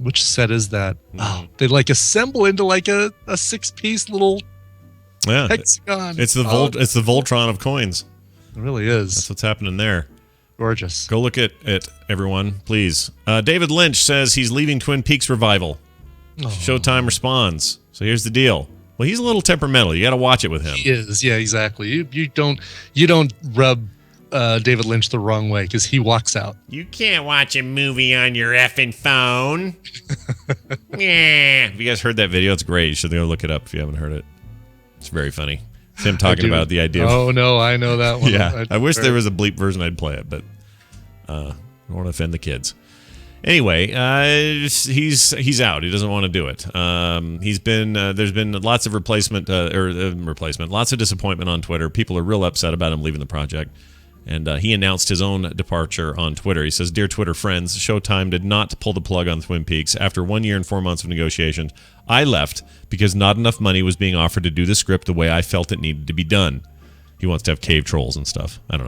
which set is that? Oh, they assemble into a 6-piece little hexagon. It's the Voltron of coins. It really is. That's what's happening there. Gorgeous. Go look at it, everyone, please. David Lynch says he's leaving Twin Peaks revival. Oh. Showtime responds. So here's the deal. Well, he's a little temperamental. You got to watch it with him. He is. Yeah, exactly. You don't rub David Lynch the wrong way because he walks out. You can't watch a movie on your effing phone. Yeah. Have you guys heard that video? It's great. You should go look it up if you haven't heard it. It's very funny. It's him talking about the idea. Oh, no, I know that one. Yeah. I wish there was a bleep version. I'd play it, but I don't want to offend the kids. Anyway, he's out. He doesn't want to do it. There's been lots of lots of disappointment on Twitter. People are real upset about him leaving the project. And he announced his own departure on Twitter. He says, "Dear Twitter friends, Showtime did not pull the plug on Twin Peaks. After 1 year and 4 months of negotiations, I left because not enough money was being offered to do the script the way I felt it needed to be done." He wants to have cave trolls and stuff. I don't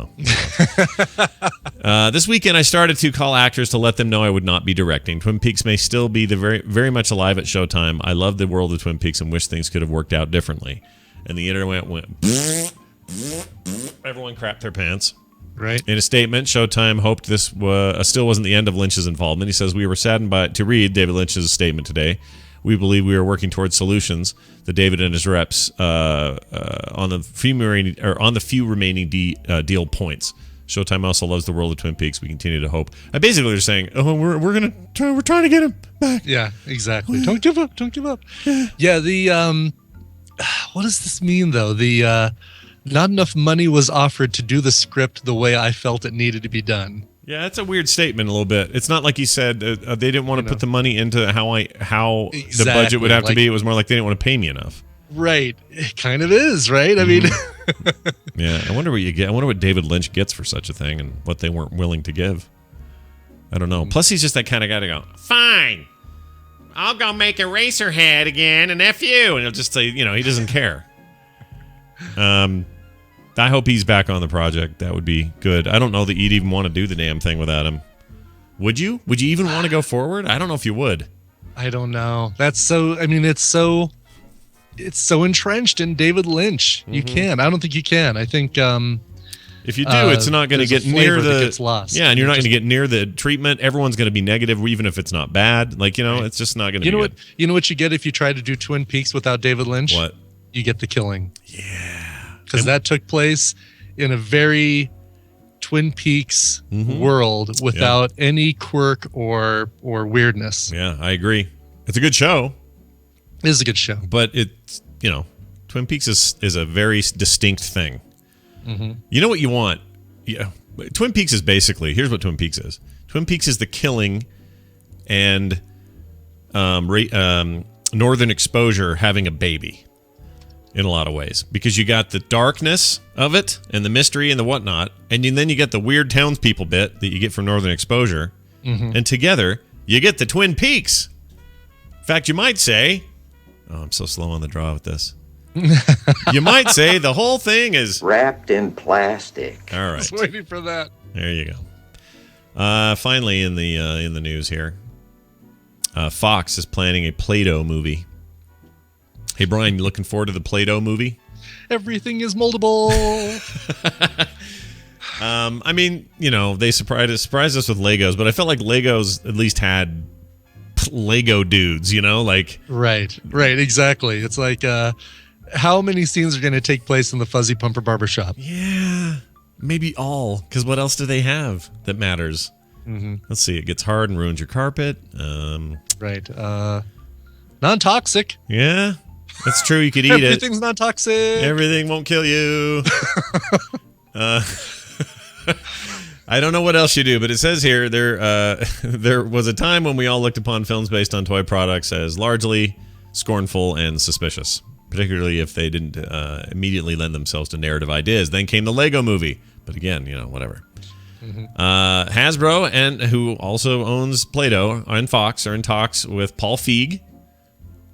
know. This weekend, I started to call actors to let them know I would not be directing. Twin Peaks may still be very, very much alive at Showtime. I love the world of Twin Peaks and wish things could have worked out differently. And the internet went, everyone crapped their pants. Right. In a statement, Showtime hoped this still wasn't the end of Lynch's involvement. He says, "We were saddened to read David Lynch's statement today. We believe we are working towards solutions that David and his reps on the few remaining deal points. Showtime also loves the world of Twin Peaks. We continue to hope." Basically, they're saying, "Oh, we're trying to get him back." Yeah, exactly. Don't give up. Don't give up. Yeah. What does this mean though? Not enough money was offered to do the script the way I felt it needed to be done. Yeah, that's a weird statement a little bit. It's not like he said they didn't want to put the money into how exactly. The budget would have to be. It was more like they didn't want to pay me enough. Right. It kind of is, right? I mean... Yeah, I wonder what you get. I wonder what David Lynch gets for such a thing and what they weren't willing to give. I don't know. Plus, he's just that kind of guy to go, "Fine, I'll go make Eraserhead again and F you." And he'll just say, he doesn't care. I hope he's back on the project. That would be good. I don't know that you'd even want to do the damn thing without him. Would you? Would you even want to go forward? I don't know if you would. I don't know. That's so... I mean, it's so entrenched in David Lynch. You can. I don't think you can. I think... if you do, it's not going to get near the... Gets lost. Yeah, and you're not going to get near the treatment. Everyone's going to be negative, even if it's not bad. Right. It's just not going to be good. You know what you get if you try to do Twin Peaks without David Lynch? What? You get The Killing. Yeah. Because that took place in a very Twin Peaks world without any quirk or weirdness. Yeah, I agree. It's a good show. It is a good show. But it's, Twin Peaks is a very distinct thing. Mm-hmm. You know what you want? Yeah. Twin Peaks is basically, here's what Twin Peaks is. Twin Peaks is The Killing and Northern Exposure having a baby. In a lot of ways, because you got the darkness of it and the mystery and the whatnot, and then you get the weird townspeople bit that you get from Northern Exposure, and together you get the Twin Peaks. In fact, you might say, "Oh, I'm so slow on the draw with this." You might say the whole thing is wrapped in plastic. All right, I was waiting for that. There you go. Finally, in the news here, Fox is planning a Play-Doh movie. Hey, Brian, you looking forward to the Play-Doh movie? Everything is moldable. I mean, they surprised us with Legos, but I felt like Legos at least had Lego dudes, Right, exactly. It's like, how many scenes are going to take place in the Fuzzy Pumper Barbershop? Yeah, maybe all, because what else do they have that matters? Mm-hmm. Let's see, it gets hard and ruins your carpet. Right. Non-toxic. Yeah. That's true. You could eat it. Everything's not toxic. Everything won't kill you. I don't know what else you do, but it says here there was a time when we all looked upon films based on toy products as largely scornful and suspicious, particularly if they didn't immediately lend themselves to narrative ideas. Then came the Lego movie. But again, whatever. Mm-hmm. Hasbro, and who also owns Play-Doh and Fox, are in talks with Paul Feig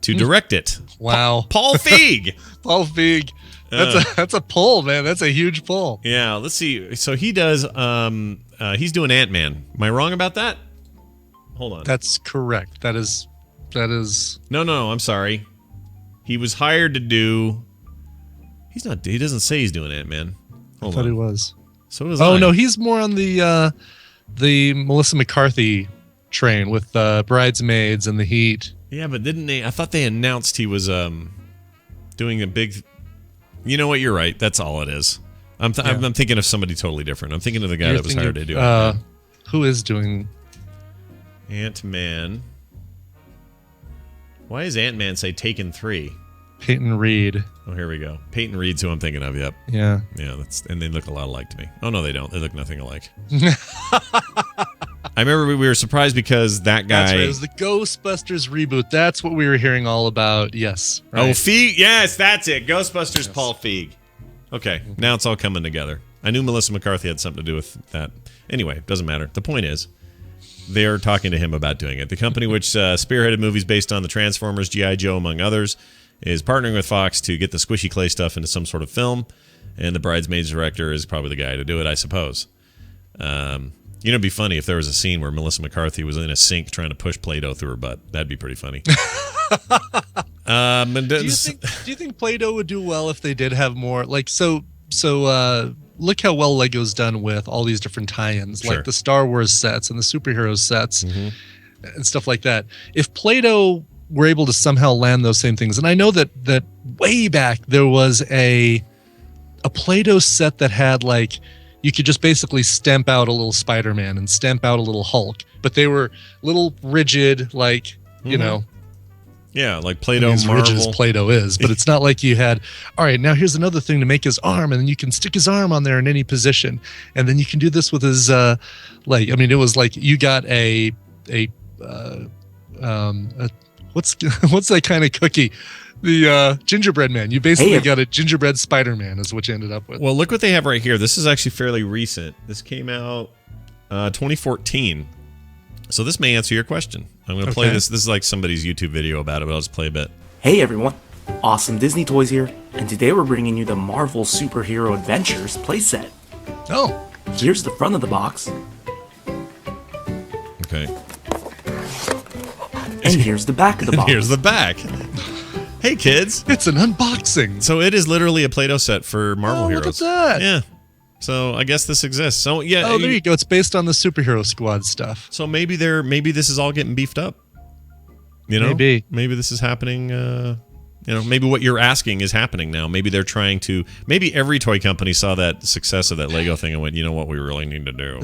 to direct it. Wow. Paul Feig. Paul Feig. That's a pull, man. That's a huge pull. Yeah, let's see. So he does he's doing Ant-Man. Am I wrong about that? Hold on. That's correct. That is No, I'm sorry. He was hired to do he doesn't say he's doing Ant-Man. I thought he was. So was I. No, he's more on the Melissa McCarthy train with Bridesmaids and The Heat. Yeah, but didn't they? I thought they announced he was doing a big. You know what? You're right. That's all it is. I'm thinking of somebody totally different. I'm thinking of the guy that was hired to do it. Who is doing Ant-Man? Why does Ant-Man say Taken 3? Peyton Reed. Oh, here we go. Peyton Reed's who I'm thinking of. Yep. Yeah. Yeah. And they look a lot alike to me. Oh no, they don't. They look nothing alike. I remember we were surprised because that guy. That's right. It was the Ghostbusters reboot. That's what we were hearing all about. Yes. Right. Oh, Feig. Yes, that's it. Ghostbusters. Yes. Paul Feig. Okay, now it's all coming together. I knew Melissa McCarthy had something to do with that. Anyway, doesn't matter. The point is, they're talking to him about doing it. The company which spearheaded movies based on the Transformers, G.I. Joe, among others, is partnering with Fox to get the squishy clay stuff into some sort of film, and the Bridesmaids director is probably the guy to do it, I suppose. It'd be funny if there was a scene where Melissa McCarthy was in a sink trying to push Play-Doh through her butt. That'd be pretty funny. Do you think Play-Doh would do well if they did have more look how well Lego's done with all these different tie-ins, sure. like the Star Wars sets and the superhero sets and stuff like that. If Play-Doh were able to somehow land those same things, and I know that way back there was a Play-Doh set that had you could just basically stamp out a little Spider-Man and stamp out a little Hulk, but they were little rigid, you know. Yeah, like Play-Doh as Marvel. rigid as Play-Doh is, but it's not like you had, all right, now here's another thing to make his arm, and then you can stick his arm on there in any position, and then you can do this with his, it was like you got what's that kind of cookie? The gingerbread man. You basically got a gingerbread Spider-Man is what you ended up with. Well, look what they have right here. This is actually fairly recent. This came out 2014. So this may answer your question. I'm going to play this. This is like somebody's YouTube video about it, but I'll just play a bit. Hey everyone, Awesome Disney Toys here, and today we're bringing you the Marvel Superhero Adventures playset. Oh. Here's the front of the box. Okay. And here's the back of the box. Here's the back. Hey kids. It's an unboxing. So it is literally a Play-Doh set for Marvel heroes. Look at that. Yeah. So I guess this exists. So yeah. Oh, there you go. It's based on the Superhero Squad stuff. So maybe this is all getting beefed up. Maybe this is happening. Maybe what you're asking is happening now. Maybe they're trying to. Maybe every toy company saw that success of that Lego thing and went, you know what, we really need to do.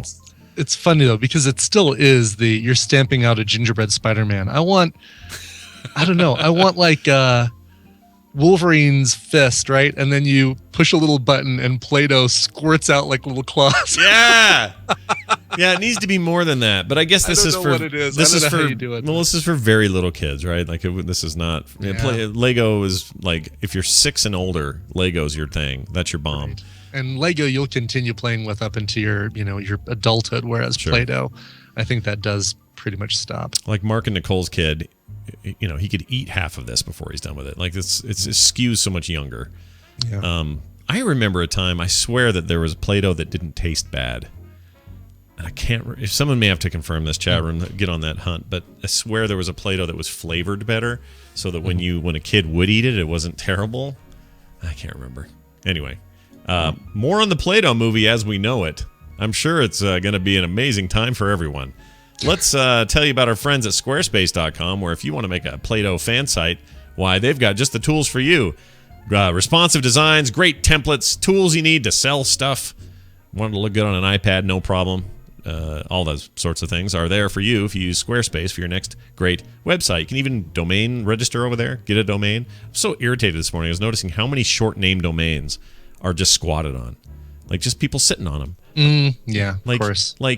It's funny though because it still is you're stamping out a gingerbread Spider-Man. I want Wolverine's fist, right? And then you push a little button and Play-Doh squirts out like little claws. Yeah. Yeah, it needs to be more than that. But I guess this is for what it is. This is for this is for very little kids, right? This is not Lego is like if you're 6 and older, Lego's your thing. That's your bomb. Right. And Lego you'll continue playing with up into your adulthood, whereas Play-Doh, I think that does pretty much stop. Like Mark and Nicole's kid, he could eat half of this before he's done with it. Like it skews so much younger. Yeah. I remember a time, I swear that there was Play-Doh that didn't taste bad. And I can't, if someone may have to confirm this, chat room, get on that hunt, but I swear there was a Play-Doh that was flavored better so that when a kid would eat it, it wasn't terrible. I can't remember. Anyway, more on the Play-Doh movie as we know it. I'm sure it's going to be an amazing time for everyone. Let's tell you about our friends at Squarespace.com, where if you want to make a Play-Doh fan site, why, they've got just the tools for you. Responsive designs, great templates, tools you need to sell stuff. Want it to look good on an iPad, no problem. All those sorts of things are there for you if you use Squarespace for your next great website. You can even domain register over there, get a domain. I'm so irritated this morning. I was noticing how many short name domains are just squatted on. Like just people sitting on them. Yeah, of course. I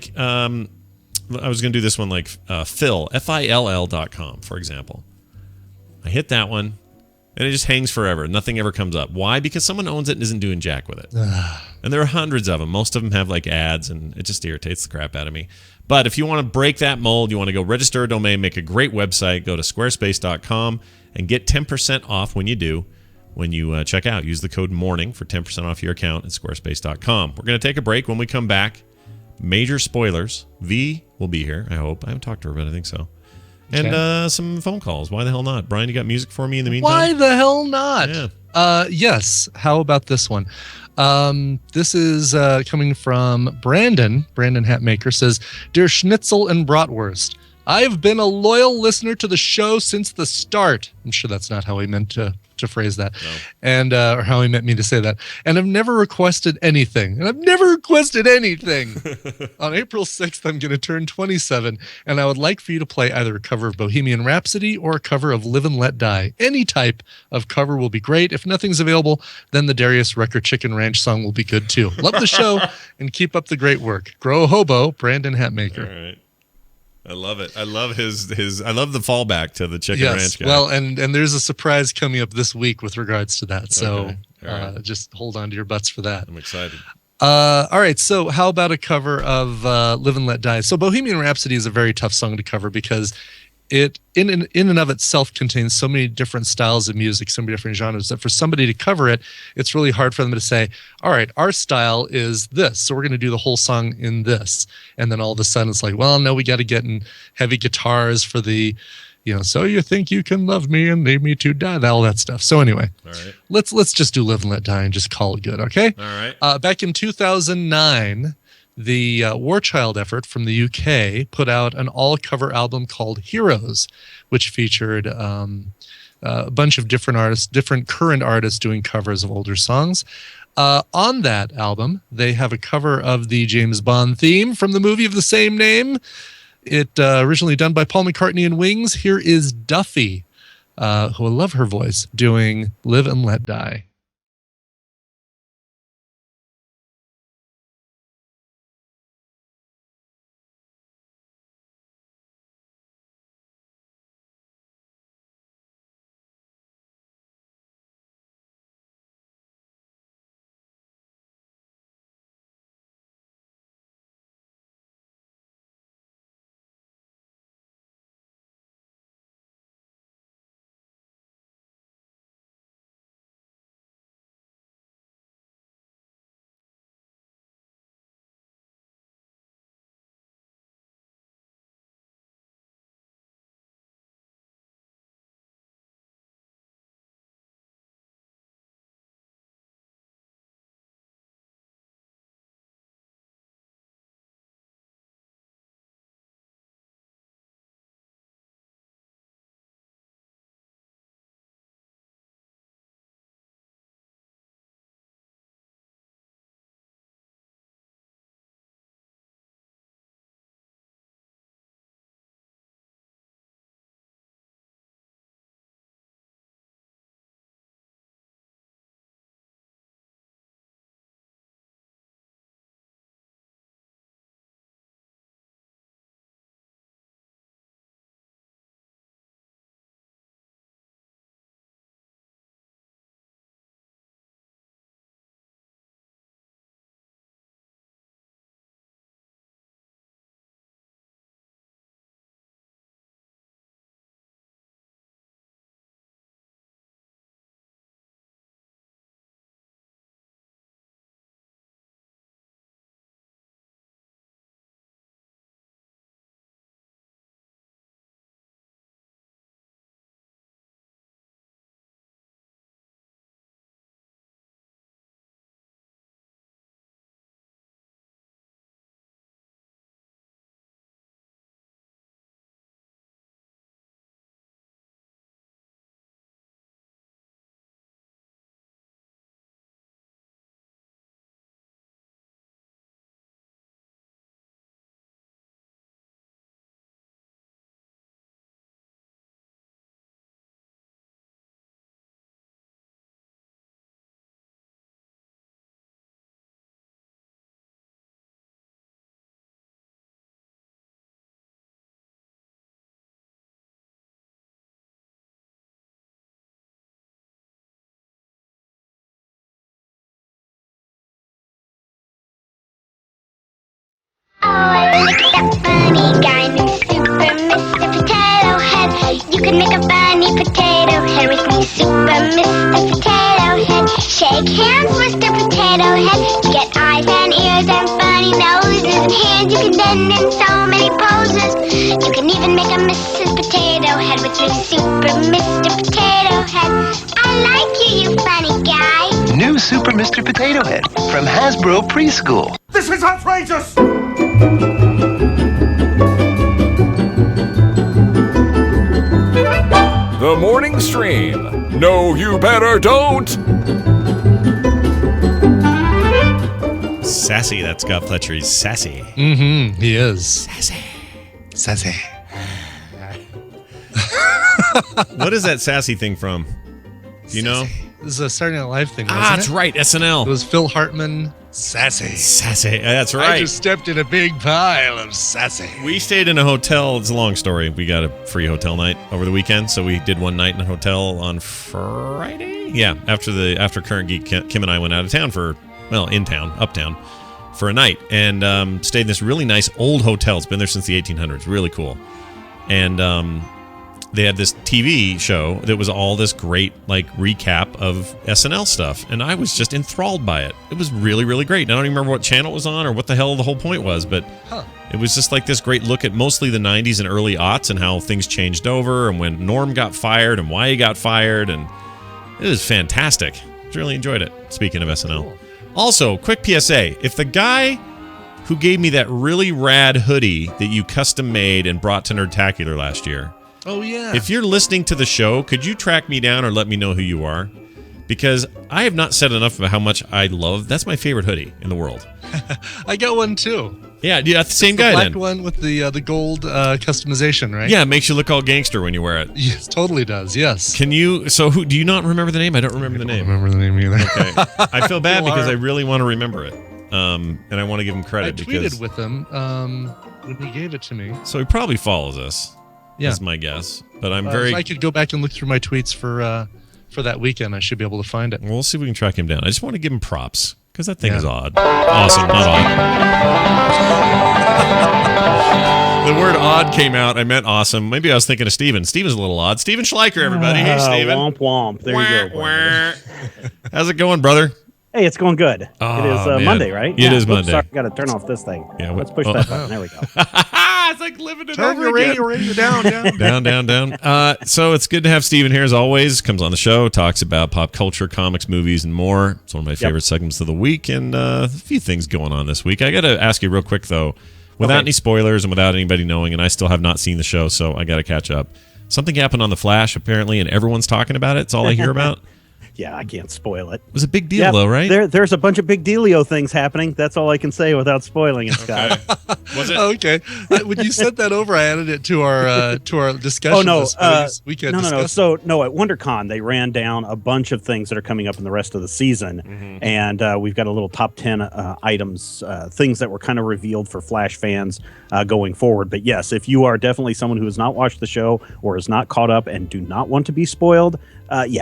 was going to do this one like Phil, FILL.com, for example. I hit that one, and it just hangs forever. Nothing ever comes up. Why? Because someone owns it and isn't doing jack with it. And there are hundreds of them. Most of them have like ads, and it just irritates the crap out of me. But if you want to break that mold, you want to go register a domain, make a great website, go to squarespace.com and get 10% off when you do. When you check out, use the code MORNING for 10% off your account at squarespace.com. We're going to take a break. When we come back, major spoilers. V will be here, I hope. I haven't talked to her, but I think so. And some phone calls. Why the hell not? Brian, you got music for me in the meantime? Why the hell not? Yeah. Yes. How about this one? This is coming from Brandon. Brandon Hatmaker says, "Dear Schnitzel and Bratwurst, I've been a loyal listener to the show since the start." I'm sure that's not how he meant to phrase that, and or how he meant me to say that. "And I've never requested anything. On April 6th, I'm going to turn 27, and I would like for you to play either a cover of Bohemian Rhapsody or a cover of Live and Let Die. Any type of cover will be great. If nothing's available, then the Darius Rucker Chicken Ranch song will be good too. Love the show and keep up the great work. Grow Hobo, Brandon Hatmaker." All right. I love it. I love his I love the fallback to the Chicken Ranch guy. Well, and there's a surprise coming up this week with regards to that. So Okay. just hold on to your butts for that. I'm excited. All right. So how about a cover of Live and Let Die? So Bohemian Rhapsody is a very tough song to cover because it in and of itself contains so many different styles of music, so many different genres, that for somebody to cover it, it's really hard for them to say, all right, our style is this, so we're going to do the whole song in this. And then all of a sudden it's like, well, no, we got to get in heavy guitars for the, so you think you can love me and leave me to die, all that stuff. So anyway, all right, let's just do Live and Let Die and just call it good, okay? All right. Back in 2009, the War Child effort from the UK put out an all-cover album called Heroes, which featured a bunch of different artists, different current artists doing covers of older songs. On that album, they have a cover of the James Bond theme from the movie of the same name. It originally done by Paul McCartney and Wings. Here is Duffy, who I love her voice, doing Live and Let Die. Funny guy named Super Mr. Potato Head. You can make a funny potato head with me, Super Mr. Potato Head. Shake hands, Mr. Potato Head. You get eyes and ears and funny noses and hands. You can bend in so many poses. You can even make a Mrs. Potato Super Mr. Potato Head. I like you, you funny guy. New Super Mr. Potato Head from Hasbro Preschool. This is outrageous! The morning stream. No, you better don't. Sassy, that's Scott Fletcher. He's sassy. Mm-hmm. He is. Sassy. What is that sassy thing from? Do you know? This is a Saturday Night Live thing. That's right. SNL. It was Phil Hartman. Sassy. Sassy. That's right. I just stepped in a big pile of sassy. We stayed in a hotel. It's a long story. We got a free hotel night over the weekend, so we did one night in a hotel on Friday. Yeah, after Current Geek, Kim and I went out of town uptown, for a night, and stayed in this really nice old hotel. It's been there since the 1800s. Really cool. And they had this TV show that was all this great recap of SNL stuff, and I was just enthralled by it. It was really, really great. And I don't even remember what channel it was on or what the hell the whole point was, but it was just like this great look at mostly the 90s and early aughts and how things changed over and when Norm got fired and why he got fired, and it was fantastic. Really enjoyed it, speaking of SNL. Cool. Also, quick PSA, if the guy who gave me that really rad hoodie that you custom made and brought to Nerdtacular last year, oh yeah, if you're listening to the show, could you track me down or let me know who you are? Because I have not said enough about how much I love. That's my favorite hoodie in the world. I got one too. Yeah, the same guy. The black then. one with the gold customization, right? Yeah, it makes you look all gangster when you wear it. Yes, totally does. Yes. Can you? So, who do you not remember the name? I don't remember the name. Remember the name either. Okay. I feel bad because I really want to remember it, and I want to give him credit. I tweeted with him when he gave it to me. So he probably follows us. Yeah, is my guess. But I'm If I could go back and look through my tweets for that weekend, I should be able to find it. We'll see if we can track him down. I just want to give him props because that thing is odd. Awesome, not odd. The word odd came out. I meant awesome. Maybe I was thinking of Steven. Steven's a little odd. Steven Schleicher, everybody. Hey, Steven. Womp womp. There you go. How's it going, brother? Hey, it's going good. Oh, it is Monday, right? It is Monday. Sorry, got to turn off this thing. Yeah, let's push that button. There we go. It's like living it Turn over your again. radio down. down. So it's good to have Steven here as always. Comes on the show, talks about pop culture, comics, movies, and more. It's one of my favorite segments of the week, and a few things going on this week. I got to ask you real quick, though, without any spoilers and without anybody knowing, and I still have not seen the show, so I got to catch up. Something happened on The Flash, apparently, and everyone's talking about it. It's all I hear about. Yeah, I can't spoil it. It was a big deal, though, right? There's a bunch of big dealio things happening. That's all I can say without spoiling it, Scott. Was it? Okay. When you sent that over, I added it to our discussion. Oh, no. No. So, at WonderCon, they ran down a bunch of things that are coming up in the rest of the season. And we've got a little top 10 items, things that were kind of revealed for Flash fans going forward. But yes, if you are definitely someone who has not watched the show or is not caught up and do not want to be spoiled,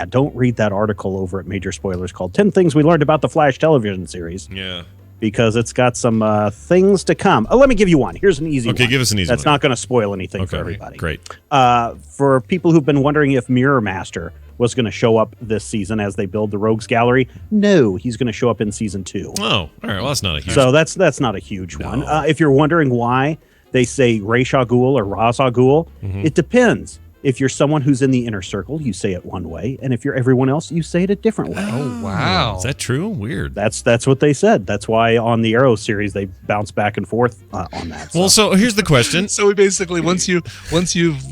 don't read that article over at Major Spoilers called 10 Things We Learned About the Flash television series. Yeah. Because it's got some things to come. Let me give you one. Here's an easy one. Okay, give us an easy one. That's not going to spoil anything for everybody. Great. For people who've been wondering if Mirror Master was going to show up this season as they build the Rogues Gallery, no, he's going to show up in season 2. Oh, all right. Well, that's not a huge So that's not a huge one. If you're wondering why they say Ra's al Ghul or Ra's al Ghul, it depends. If you're someone who's in the inner circle, you say it one way, and if you're everyone else, you say it a different way. Oh, wow. Is that true? Weird. That's what they said. That's why on the Arrow series they bounce back and forth on that. Well, so here's the question. So we basically once you've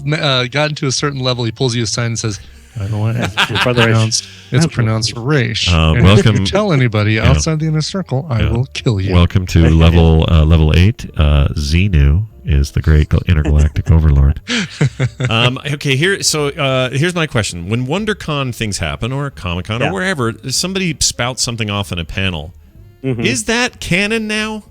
gotten to a certain level, he pulls you aside and says, "I know what it's pronounced Raish. And welcome. If you tell anybody outside the inner circle, I will kill you." Welcome to level 8. Xenu is the great intergalactic overlord. Okay, here's my question. When WonderCon things happen, or Comic-Con, or wherever, somebody spouts something off in a panel, is that canon now?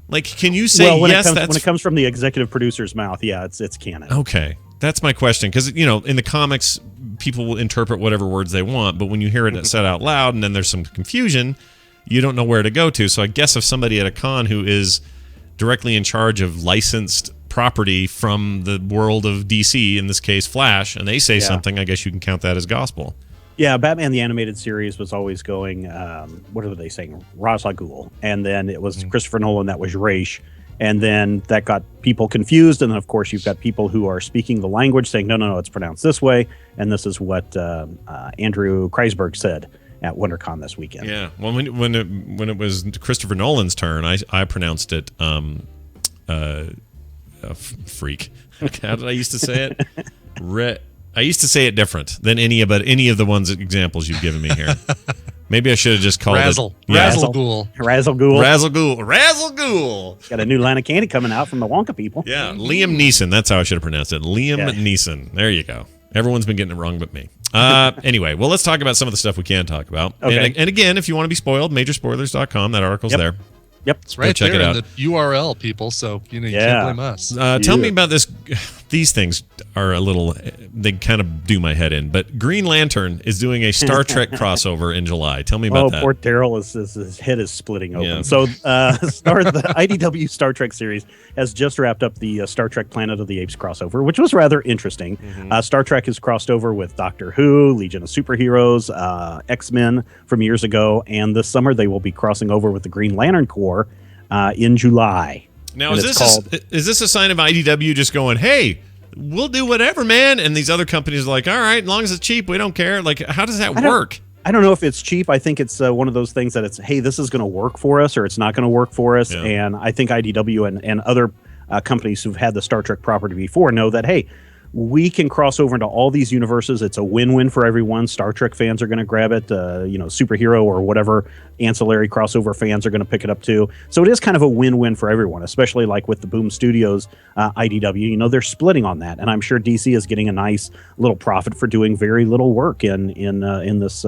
Like, can you say when it comes from the executive producer's mouth, it's canon. Okay. That's my question, because, in the comics, people will interpret whatever words they want, but when you hear it said out loud and then there's some confusion, you don't know where to go to. So I guess if somebody at a con who is directly in charge of licensed property from the world of DC, in this case Flash, and they say something, I guess you can count that as gospel. Yeah, Batman the Animated Series was always going, what are they saying? Ra's al Ghul. And then it was Christopher Nolan that was Raish. And then that got people confused. And then, of course, you've got people who are speaking the language saying, no, it's pronounced this way. And this is what Andrew Kreisberg said at WonderCon this weekend. Yeah. Well, when it was Christopher Nolan's turn, I pronounced it freak. How did I used to say it? I used to say it different than any of the examples you've given me here. Maybe I should have just called Razzle. it Razzle Ghoul. Razzle Ghoul. Razzle Ghoul. Razzle Ghoul. Got a new line of candy coming out from the Wonka people. Yeah, Liam Neeson. That's how I should have pronounced it. Liam Neeson. There you go. Everyone's been getting it wrong but me. Anyway, well, let's talk about some of the stuff we can talk about. Okay. And again, if you want to be spoiled, majorspoilers.com. That article's there. Yep. It's right check there it out. in the URL, people, so you can't blame us. Tell me about this. These things are a little, they kind of do my head in, but Green Lantern is doing a Star Trek crossover in July. Tell me about that. Poor Daryl, his head is splitting open. Yeah. So the IDW Star Trek series has just wrapped up the Star Trek Planet of the Apes crossover, which was rather interesting. Star Trek has crossed over with Doctor Who, Legion of Superheroes, X-Men from years ago, and this summer they will be crossing over with the Green Lantern Corps in July. Now, is this a sign of IDW just going, hey, we'll do whatever, man? And these other companies are like, all right, as long as it's cheap, we don't care. Like, how does that work? I don't know if it's cheap. I think it's one of those things that it's, hey, this is going to work for us or it's not going to work for us. Yeah. And I think IDW and other companies who've had the Star Trek property before know that, hey, we can cross over into all these universes. It's a win-win for everyone. Star Trek fans are going to grab it. Superhero or whatever ancillary crossover fans are going to pick it up too. So it is kind of a win-win for everyone, especially like with the Boom Studios IDW. They're splitting on that, and I'm sure DC is getting a nice little profit for doing very little work in this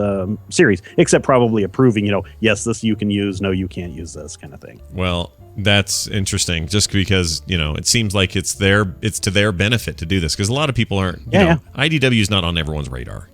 series, except probably approving. Yes, this you can use. No, you can't use this kind of thing. Well, that's interesting, just because it seems like it's to their benefit to do this, because a lot of people aren't. IDW is not on everyone's radar.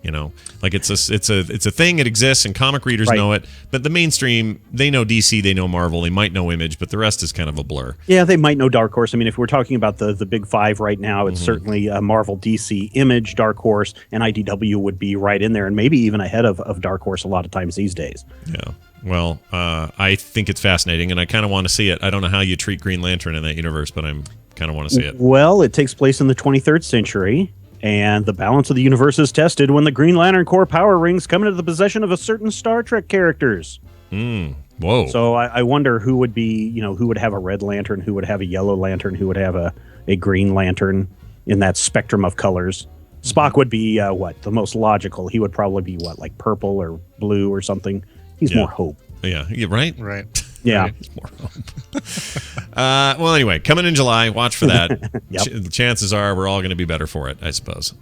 Like it's a thing. It exists, and comic readers know it. But the mainstream, they know DC, they know Marvel, they might know Image, but the rest is kind of a blur. Yeah, they might know Dark Horse. I mean, if we're talking about the big five right now, it's certainly Marvel, DC, Image, Dark Horse, and IDW would be right in there, and maybe even ahead of Dark Horse a lot of times these days. Yeah. Well, I think it's fascinating, and I kind of want to see it. I don't know how you treat Green Lantern in that universe, but I'm kind of want to see it. Well, it takes place in the 23rd century, and the balance of the universe is tested when the Green Lantern Corps power rings come into the possession of a certain Star Trek characters. Whoa. So I wonder who would be, who would have a red lantern, who would have a yellow lantern, who would have a green lantern in that spectrum of colors. Spock would be the most logical. He would probably be like purple or blue or something. He's more hope. Yeah, right? Right. Yeah. Right. More hope. Well, anyway, coming in July, watch for that. Yep. Chances are we're all going to be better for it, I suppose.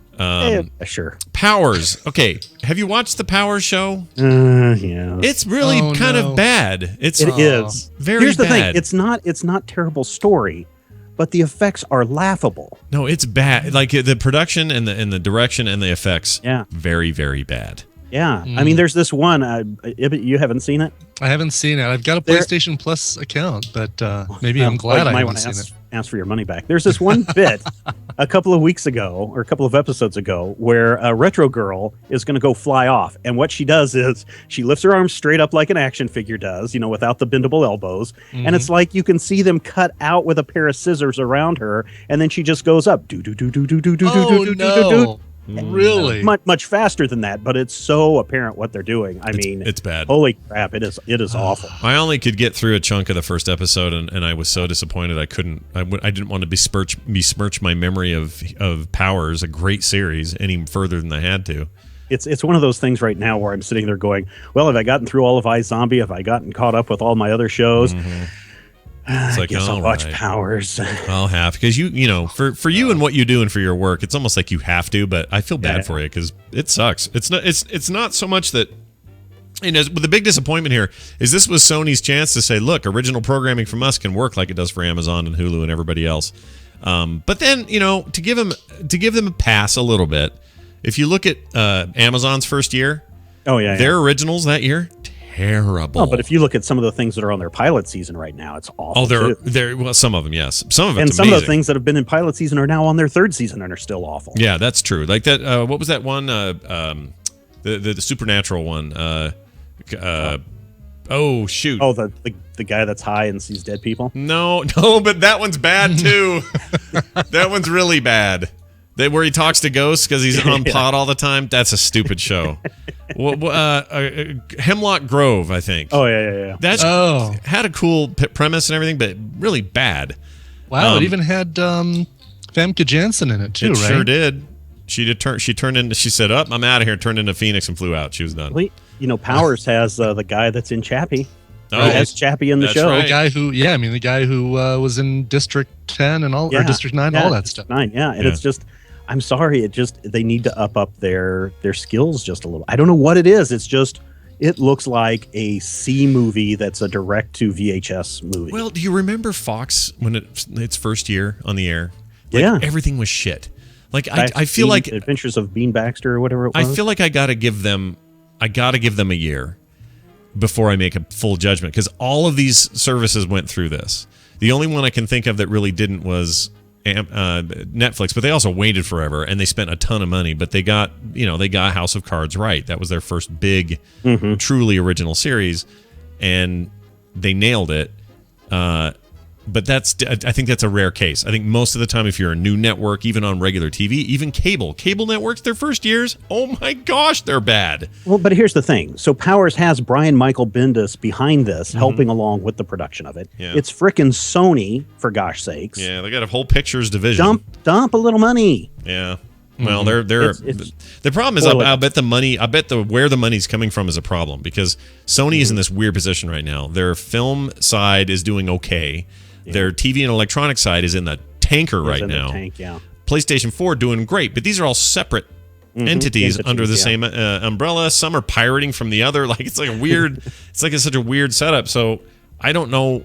Sure. Powers. Okay. Have you watched the Powers show? Yeah. It's really kind of bad. It is. Very Here's the bad. thing. It's not terrible story, but the effects are laughable. No, it's bad. Like the production and the direction and the effects. Yeah. Very, very bad. Yeah. I mean, there's this one. You haven't seen it? I haven't seen it. I've got a PlayStation Plus account, but maybe I'm glad I haven't seen it. Ask for your money back. There's this one bit a couple of weeks ago or a couple of episodes ago where a retro girl is going to go fly off. And what she does is she lifts her arms straight up like an action figure does, without the bendable elbows. And it's like you can see them cut out with a pair of scissors around her. And then she just goes up. Really? Much faster than that, but it's so apparent what they're doing. It's bad. Holy crap, it is awful. I only could get through a chunk of the first episode, and I was so disappointed I couldn't. I didn't want to besmirch my memory of Powers, a great series, any further than I had to. It's one of those things right now where I'm sitting there going, well, have I gotten through all of iZombie? Have I gotten caught up with all my other shows? It's like, I'll watch Powers. I'll have, because for you and what you do and for your work, it's almost like you have to. But I feel bad for you because it sucks. It's not so much that. The big disappointment here is this was Sony's chance to say, look, original programming from us can work like it does for Amazon and Hulu and everybody else. But then to give them a pass a little bit. If you look at Amazon's first year, their originals that year. Terrible. Oh, but if you look at some of the things that are on their pilot season right now, it's awful. Oh, well, some of them, yes. Some of it's and some amazing. of the things that have been in pilot season are now on their third season and are still awful. Yeah, that's true. Like that. What was that one? The supernatural one. Oh, shoot. Oh, the guy that's high and sees dead people? No, but that one's bad, too. That one's really bad. Where he talks to ghosts because he's on pot all the time. That's a stupid show. Hemlock Grove, I think. Oh, yeah. That's had a cool premise and everything, but really bad. Wow, it even had Famke Janssen in it, too, right? Sure did. She turned into, she said, I'm out of here, turned into Phoenix and flew out. She was done. Powers has the guy that's in Chappie. Oh, has Chappie in the show. Right. The guy who was in District 10 and all, or District 9, all that stuff. 9, and it's just, I'm sorry, they need to up their skills just a little. I don't know what it is. It's just, it looks like a C movie that's a direct to VHS movie. Well, do you remember Fox when its first year on the air? Everything was shit. Like I feel like Adventures of Bean Baxter or whatever it was. I feel like I gotta give them a year before I make a full judgment, because all of these services went through this. The only one I can think of that really didn't was Netflix, but they also waited forever and they spent a ton of money. But they got House of Cards right. That was their first big, truly original series, and they nailed it. But I think that's a rare case. I think most of the time, if you're a new network, even on regular TV, even cable networks, their first years, oh my gosh, they're bad. Well, but here's the thing. So Powers has Brian Michael Bendis behind this, helping along with the production of it. Yeah. It's frickin' Sony, for gosh sakes. Yeah, they got a whole pictures division. Dump a little money. Yeah. Well, the problem is, I bet the money, where the money's coming from is a problem, because Sony is in this weird position right now. Their film side is doing okay. Yeah. Their TV and electronic side is in the tanker right now. PlayStation 4 doing great, but these are all separate entities under the same umbrella. Some are pirating from the other. Like it's like a weird, such a weird setup. So I don't know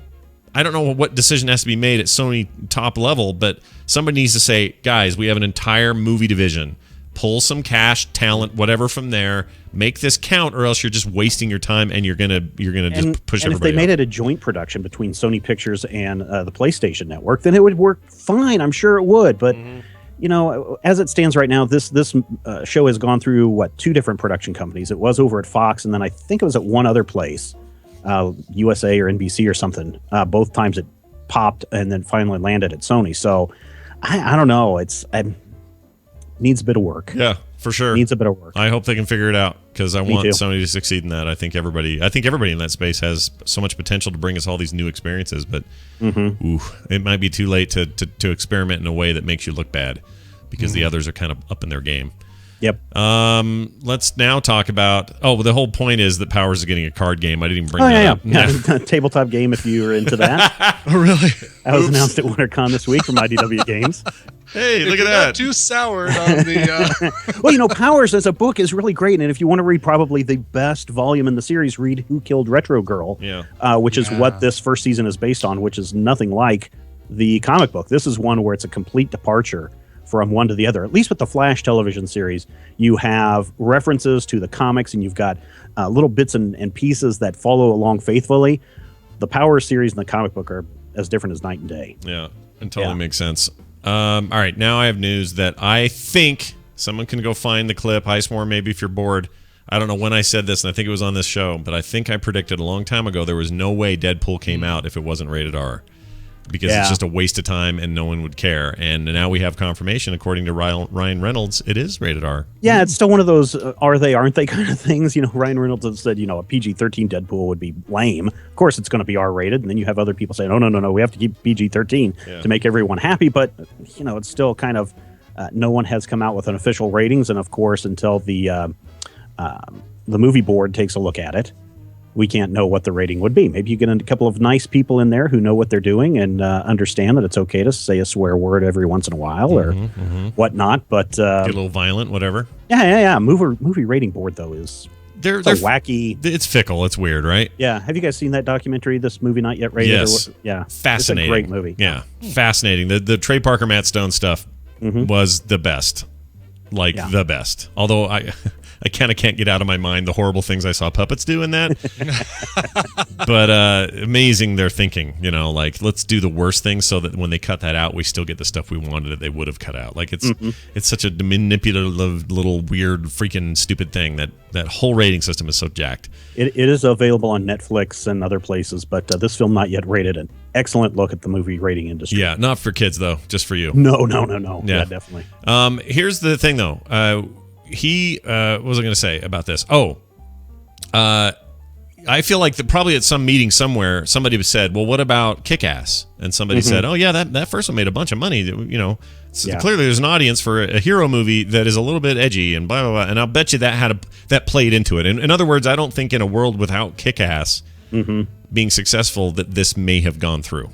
what decision has to be made at Sony top level, but somebody needs to say, guys, we have an entire movie division. Pull some cash, talent, whatever from there. Make this count, or else you're just wasting your time, and you're gonna just push everybody. And if they made it a joint production between Sony Pictures and the PlayStation Network, then it would work fine. I'm sure it would. But as it stands right now, this show has gone through 2 different production companies. It was over at Fox, and then I think it was at one other place, USA or NBC or something. Both times it popped and then finally landed at Sony. So I don't know. Needs a bit of work. Yeah, for sure. Needs a bit of work. I hope they can figure it out, because I want too. Sony to succeed in that. I think everybody in that space has so much potential to bring us all these new experiences, but it might be too late to experiment in a way that makes you look bad, because the others are kind of up in their game. Yep. Let's now talk about. The whole point is that Powers is getting a card game. I didn't even bring that up. Yeah. Tabletop game, if you were into that. Oh, really? That was announced at WinterCon this week from IDW Games. Hey, look at that! Not too soured on the. Well, Powers as a book is really great, and if you want to read probably the best volume in the series, read Who Killed Retro Girl, which is what this first season is based on, which is nothing like the comic book. This is one where it's a complete departure from one to the other. At least with the Flash television series, you have references to the comics, and you've got little bits and pieces that follow along faithfully. The Power series and the comic book are as different as night and day. Yeah, it totally makes sense. All right, now I have news that I think someone can go find the clip. Highsmore, maybe if you're bored. I don't know when I said this, and I think it was on this show, but I think I predicted a long time ago there was no way Deadpool came out if it wasn't rated R. Because it's just a waste of time and no one would care. And now we have confirmation, according to Ryan Reynolds, it is rated R. Yeah, it's still one of those are they, aren't they kind of things. Ryan Reynolds has said, a PG-13 Deadpool would be lame. Of course, it's going to be R-rated. And then you have other people saying, no, we have to keep PG-13 to make everyone happy. But, it's still kind of no one has come out with an official ratings. And, of course, until the movie board takes a look at it, we can't know what the rating would be. Maybe you get a couple of nice people in there who know what they're doing and understand that it's okay to say a swear word every once in a while or whatnot. But get a little violent, whatever. Yeah. Movie rating board though is they're wacky. It's fickle. It's weird, right? Yeah. Have you guys seen that documentary? This movie not yet rated. Yes. Yeah. Fascinating. It's a great movie. Yeah. Fascinating. The Trey Parker, Matt Stone stuff was the best. The best. Although I kind of can't get out of my mind the horrible things I saw puppets do in that. But amazing their thinking, you know, like let's do the worst things so that when they cut that out, we still get the stuff we wanted that they would have cut out. Like it's such a manipulative little weird freaking stupid thing that whole rating system is so jacked. It is available on Netflix and other places, but this film not yet rated. An excellent look at the movie rating industry. Yeah, not for kids though, just for you. No. Yeah, definitely. Here's the thing though. What was I going to say about this? I feel like probably at some meeting somewhere, somebody said, well, what about Kick-Ass? And somebody said, oh, yeah, that first one made a bunch of money. You know, clearly there's an audience for a hero movie that is a little bit edgy and blah, blah, blah. And I'll bet you that played into it. In other words, I don't think in a world without Kick-Ass being successful that this may have gone through.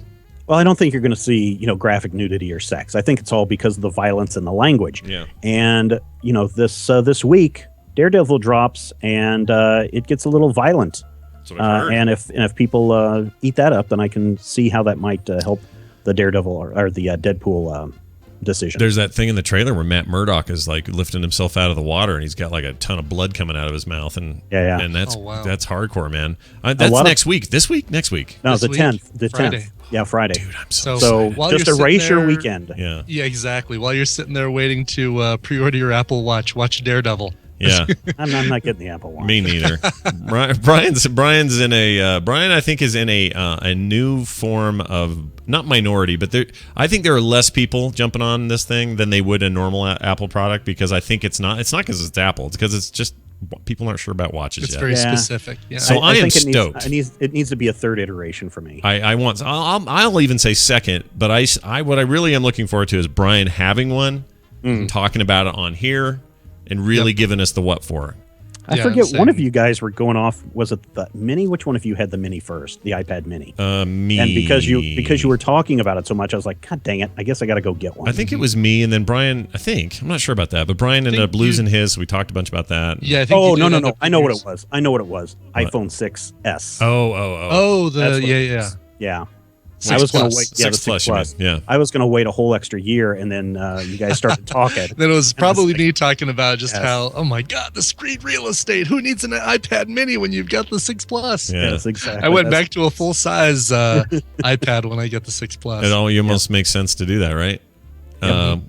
Well, I don't think you're going to see, graphic nudity or sex. I think it's all because of the violence and the language. Yeah. And, this week, Daredevil drops and it gets a little violent. And if people eat that up, then I can see how that might help the Daredevil or the Deadpool decision. There's that thing in the trailer where Matt Murdock is like lifting himself out of the water and he's got like a ton of blood coming out of his mouth and that's that's hardcore, man. That's next week. This week? Next week? No, the 10th. The Friday. 10th. Yeah, Friday. Dude, I'm so just erase your weekend. Yeah. Yeah, exactly. While you're sitting there waiting to pre-order your Apple Watch, watch Daredevil. Yeah, I'm not getting the Apple Watch. Me neither. Brian's in a Brian I think is in a new form of not minority, but I think there are less people jumping on this thing than they would a normal Apple product because I think it's not because it's Apple. It's because it's just people aren't sure about watches it's yet. Very specific. Yeah. So I am stoked. It needs to be a third iteration for me. I'll even say second, but what I really am looking forward to is Brian having one, and talking about it on here. And really giving us the what for. I forget, one of you guys were going off, was it the Mini? Which one of you had the Mini first? The iPad Mini? Me. And because you were talking about it so much, I was like, God dang it, I guess I got to go get one. I think it was me, and then Brian, I'm not sure about that, but Brian ended up losing his, so we talked a bunch about that. Yeah, I think no. I know what it was. What? iPhone 6S. Oh, Yeah. I was going to wait. Yeah, 6 Plus. Yeah. I was going to wait a whole extra year, and then you guys started talking. Then it was probably me talking about just how, oh my God, the screen real estate. Who needs an iPad Mini when you've got the 6 Plus? Yeah. Yes, exactly. I went back to a full size iPad when I get the 6 Plus. It almost makes sense to do that, right?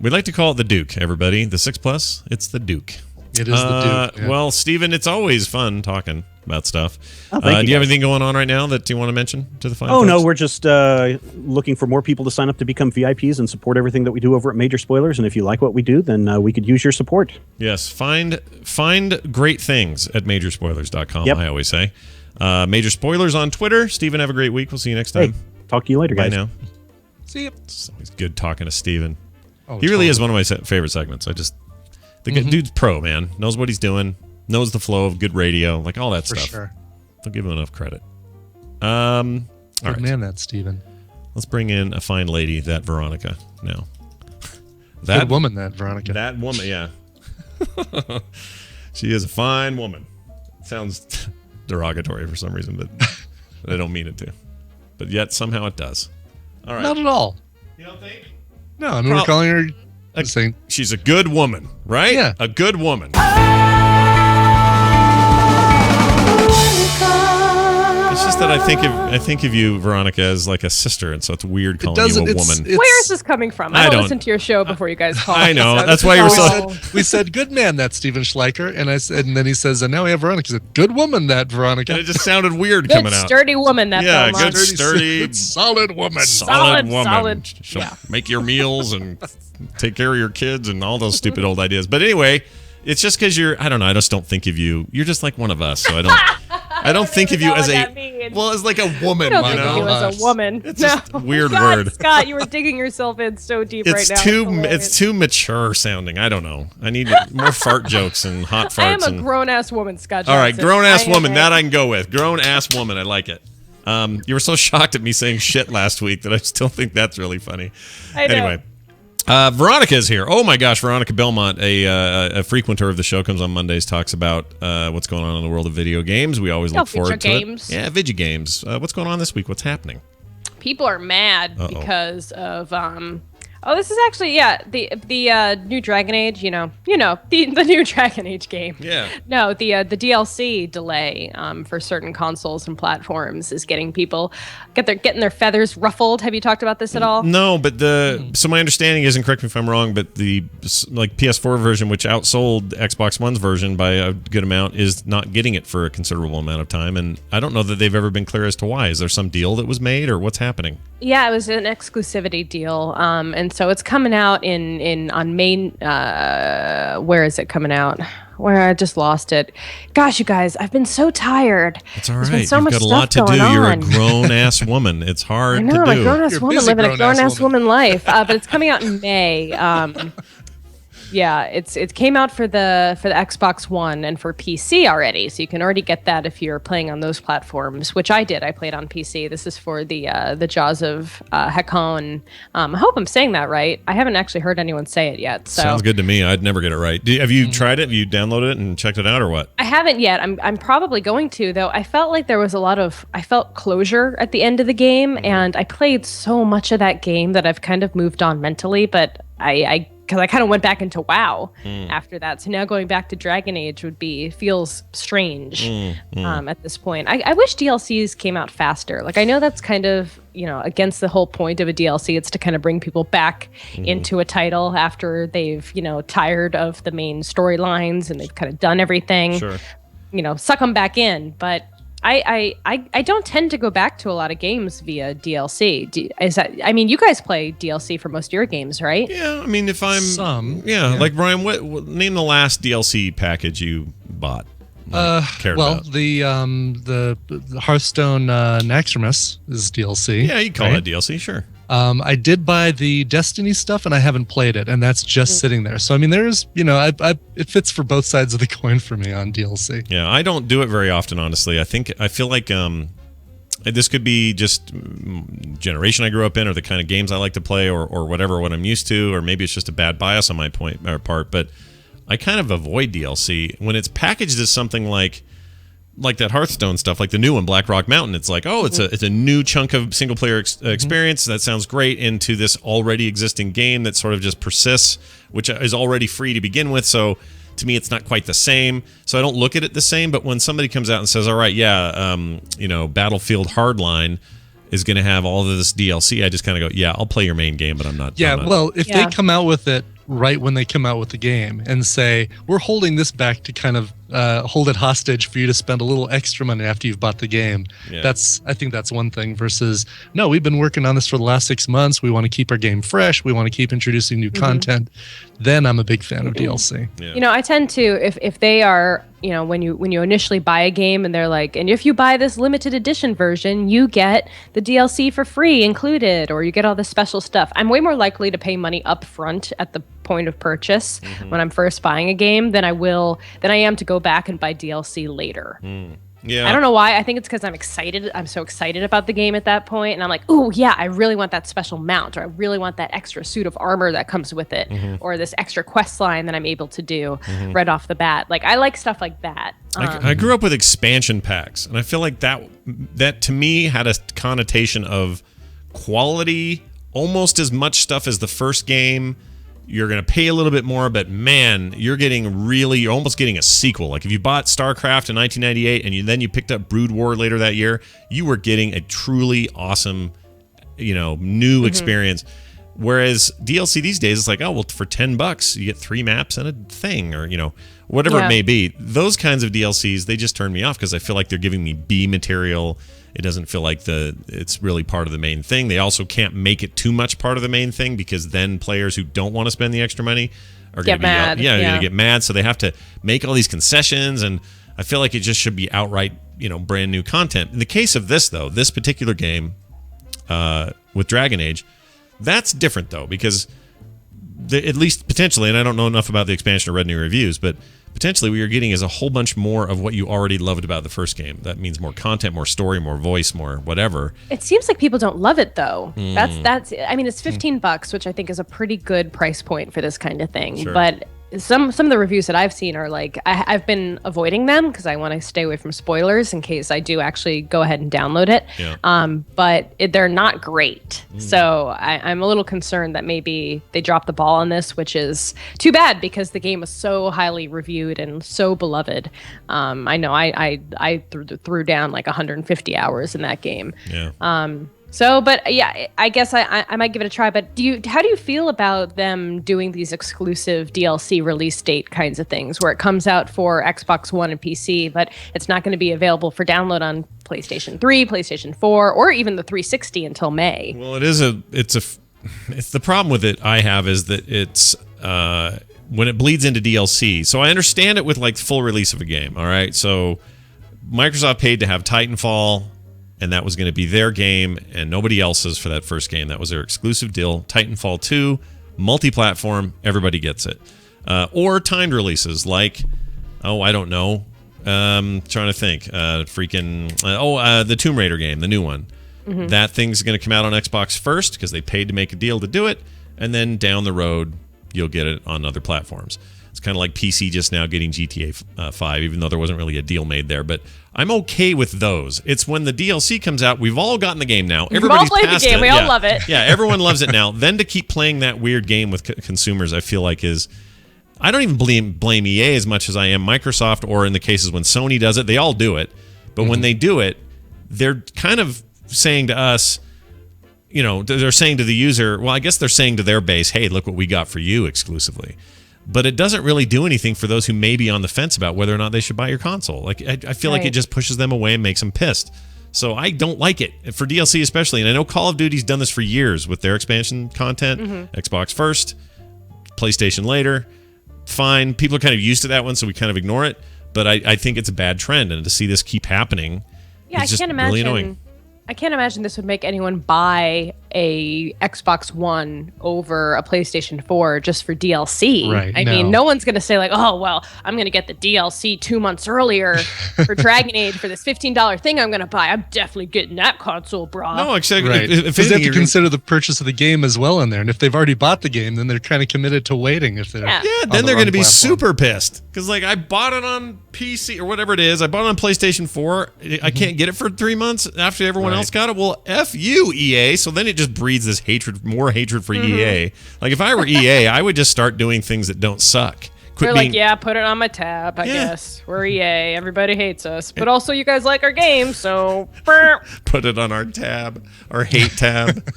We like to call it the Duke. Everybody, the 6 Plus. It's the Duke. It is the Duke. Yeah. Well, Steven, it's always fun talking about stuff. Do you have anything going on right now that you want to mention to the fine folks? No, we're just looking for more people to sign up to become VIPs and support everything that we do over at Major Spoilers. And if you like what we do, then we could use your support. Yes, find great things at majorspoilers.com. Yep. I always say. Major Spoilers on Twitter. Steven, have a great week. We'll see you next time. Hey, talk to you later, guys. Bye now. See you. It's always good talking to Steven. Oh, he really is one of my favorite segments. The dude's pro, man. Knows what he's doing. Knows the flow of good radio, like all that stuff. For sure. Don't give him enough credit. All right. Man, that Steven. Let's bring in a fine lady, that Veronica. Now, good woman, that Veronica. That woman, yeah. She is a fine woman. Sounds derogatory for some reason, but I don't mean it to. But yet somehow it does. All right. Not at all. You don't think? No, I mean we're calling her. She's a good woman, right? Yeah, a good woman. It's just that I think of you, Veronica, as like a sister, and so it's weird calling you a woman. Where is this coming from? I don't listen to your show before you guys call. I know. So that's why you were so. We said good man, that Steven Schleicher, and then he says, and now we have Veronica. He said, good woman, that Veronica. And it just sounded weird good, coming out. Sturdy woman, that Belmont. Good, sturdy, good, solid woman. Solid woman. Solid. She'll make your meals and take care of your kids and all those stupid old ideas. But anyway, it's just because I don't know. I just don't think of you. You're just like one of us, so I don't think of you as as like a woman. I don't think of you as a woman. It's just a weird God, word. Scott, you were digging yourself in so deep right now. It's too mature sounding. I don't know. I need more fart jokes and hot farts. I am a grown-ass woman, Scott Johnson. All right, grown-ass woman. That I can go with. Grown-ass woman. I like it. You were so shocked at me saying shit last week that I still think that's really funny. I know. Anyway. Veronica is here. Oh my gosh, Veronica Belmont, a frequenter of the show, comes on Mondays, talks about what's going on in the world of video games. We always look forward to games. it. Yeah, video games. What's going on this week? What's happening? People are mad because of Oh, this is actually the new Dragon Age. The new Dragon Age game. Yeah. No, the DLC delay for certain consoles and platforms is getting people getting their feathers ruffled. Have you talked about this at all? No, but so my understanding is, and correct me if I'm wrong, but the PS4 version, which outsold Xbox One's version by a good amount, is not getting it for a considerable amount of time, and I don't know that they've ever been clear as to why. Is there some deal that was made, or what's happening? Yeah, it was an exclusivity deal, and so it's coming out on May. Where is it coming out? Where I just lost it. Gosh, you guys, I've been so tired. It's all right. There's been so You've much got a stuff lot to do. going You're a on. grown-ass woman. It's hard I know, to I'm a do. grown-ass woman living a grown-ass woman life. But it's coming out in May. Yeah, it came out for the Xbox One and for PC already, so you can already get that if you're playing on those platforms, which I did. I played on PC. This is for the Jaws of Hakkon. I hope I'm saying that right. I haven't actually heard anyone say it yet. So. Sounds good to me. I'd never get it right. Have you tried it? Have you downloaded it and checked it out, or what? I haven't yet. I'm probably going to, though. I felt like there was I felt closure at the end of the game, and I played so much of that game that I've kind of moved on mentally, but because I kind of went back into WoW after that. So now going back to Dragon Age feels strange at this point. I wish DLCs came out faster. Like, I know that's kind of, against the whole point of a DLC. It's to kind of bring people back into a title after they've, tired of the main storylines and they've kind of done everything. Sure. Suck them back in. But I don't tend to go back to a lot of games via DLC. You guys play DLC for most of your games, right? Yeah, I mean, if I'm yeah. Like Brian, what name the last DLC package you bought? The Hearthstone Naxxramas is DLC. Yeah, you call that DLC, sure. I did buy the Destiny stuff, and I haven't played it, and that's just sitting there. So I mean, there's it fits for both sides of the coin for me on DLC. Yeah, I don't do it very often, honestly. I feel like this could be just generation I grew up in, or the kind of games I like to play, or whatever, what I'm used to, or maybe it's just a bad bias on my part. But I kind of avoid DLC when it's packaged as something like that Hearthstone stuff, like the new one, Black Rock Mountain. It's like, it's a new chunk of single player experience that sounds great into this already existing game that sort of just persists, which is already free to begin with. So to me, it's not quite the same. So I don't look at it the same. But when somebody comes out and says, all right, Battlefield Hardline is going to have all of this DLC, I just kind of go, yeah, I'll play your main game, but I'm not. If they come out with it right when they come out with the game and say, we're holding this back to kind of hold it hostage for you to spend a little extra money after you've bought the game. Yeah. I think that's one thing versus, no, we've been working on this for the last 6 months. We want to keep our game fresh. We want to keep introducing new content. Then I'm a big fan of DLC. Yeah. I tend to, if they are, when you initially buy a game and they're like, and if you buy this limited edition version, you get the DLC for free included, or you get all this special stuff. I'm way more likely to pay money up front at the point of purchase when I'm first buying a game than I am to go back and buy DLC later. Yeah. I don't know why. I think it's because I'm excited. I'm so excited about the game at that point, and I'm like, ooh, yeah, I really want that special mount, or I really want that extra suit of armor that comes with it, or this extra quest line that I'm able to do right off the bat. Like, I like stuff like that. I grew up with expansion packs, and I feel like that to me had a connotation of quality, almost as much stuff as the first game. You're going to pay a little bit more, but man, you're almost getting a sequel. Like if you bought StarCraft in 1998 and then you picked up Brood War later that year, you were getting a truly awesome, new experience. Whereas DLC these days, it's like, for $10 you get 3 maps and a thing, or whatever it may be. Those kinds of DLCs, they just turn me off because I feel like they're giving me B material. It doesn't feel like it's really part of the main thing. They also can't make it too much part of the main thing, because then players who don't want to spend the extra money are going to be mad. they're going to get mad. So they have to make all these concessions, and I feel like it just should be outright, brand new content. In the case of this, though, this particular game with Dragon Age, that's different though, because at least potentially, and I don't know enough about the expansion or read any reviews, but potentially what you're getting is a whole bunch more of what you already loved about the first game. That means more content, more story, more voice, more whatever. It seems like people don't love it though. That's I mean, it's $15, which I think is a pretty good price point for this kind of thing. Sure. But some of the reviews that I've seen are like I've been avoiding them because I want to stay away from spoilers in case I do actually go ahead and download it. Yeah. But they're not great, so I'm a little concerned that maybe they dropped the ball on this, which is too bad because the game was so highly reviewed and so beloved. I know I threw down like 150 hours in that game. Yeah. But yeah, I guess I might give it a try. But how do you feel about them doing these exclusive DLC release date kinds of things, where it comes out for Xbox One and PC, but it's not going to be available for download on PlayStation 3, PlayStation 4, or even the 360 until May? Well, it's the problem with it I have is that it's when it bleeds into DLC. So I understand it with like full release of a game. All right, so Microsoft paid to have Titanfall. And that was going to be their game and nobody else's for that first game. That was their exclusive deal. Titanfall 2, multi-platform, everybody gets it. Or timed releases like, I don't know. Trying to think. The Tomb Raider game, the new one. Mm-hmm. That thing's going to come out on Xbox first because they paid to make a deal to do it. And then down the road, you'll get it on other platforms. It's kind of like PC just now getting GTA 5, even though there wasn't really a deal made there. But I'm okay with those. It's when the DLC comes out, we've all gotten the game now. We've all played the game. We all love it. Yeah, everyone loves it now. Then to keep playing that weird game with consumers, I feel like I don't even blame EA as much as I am Microsoft, or in the cases when Sony does it, they all do it. But when they do it, they're kind of saying to us, they're saying to the user, well, I guess they're saying to their base, hey, look what we got for you exclusively. But it doesn't really do anything for those who may be on the fence about whether or not they should buy your console. Like I feel like it just pushes them away and makes them pissed. So I don't like it for DLC especially. And I know Call of Duty's done this for years with their expansion content. Mm-hmm. Xbox first, PlayStation later. Fine. People are kind of used to that one, so we kind of ignore it. But I think it's a bad trend. And to see this keep happening, it's just really annoying. I can't imagine this would make anyone buy a Xbox One over a PlayStation 4 just for DLC. Right, I mean, no one's going to say like, oh, well, I'm going to get the DLC 2 months earlier for Dragon Age for this $15 thing I'm going to buy. I'm definitely getting that console, brah. No, exactly. Right. Because they have to consider the purchase of the game as well in there. And if they've already bought the game, then they're kind of committed to waiting. If they're then they're going to be super pissed. Because like I bought it on PC or whatever it is. I bought it on PlayStation 4. I can't get it for 3 months after everyone else got it. Well, F you, EA. So then it just breeds this more hatred for EA. Like if I were EA, I would just start doing things that don't suck. They're like, put it on my tab, I guess. We're EA. Everybody hates us. But also you guys like our game, so... Put it on our tab, our hate tab.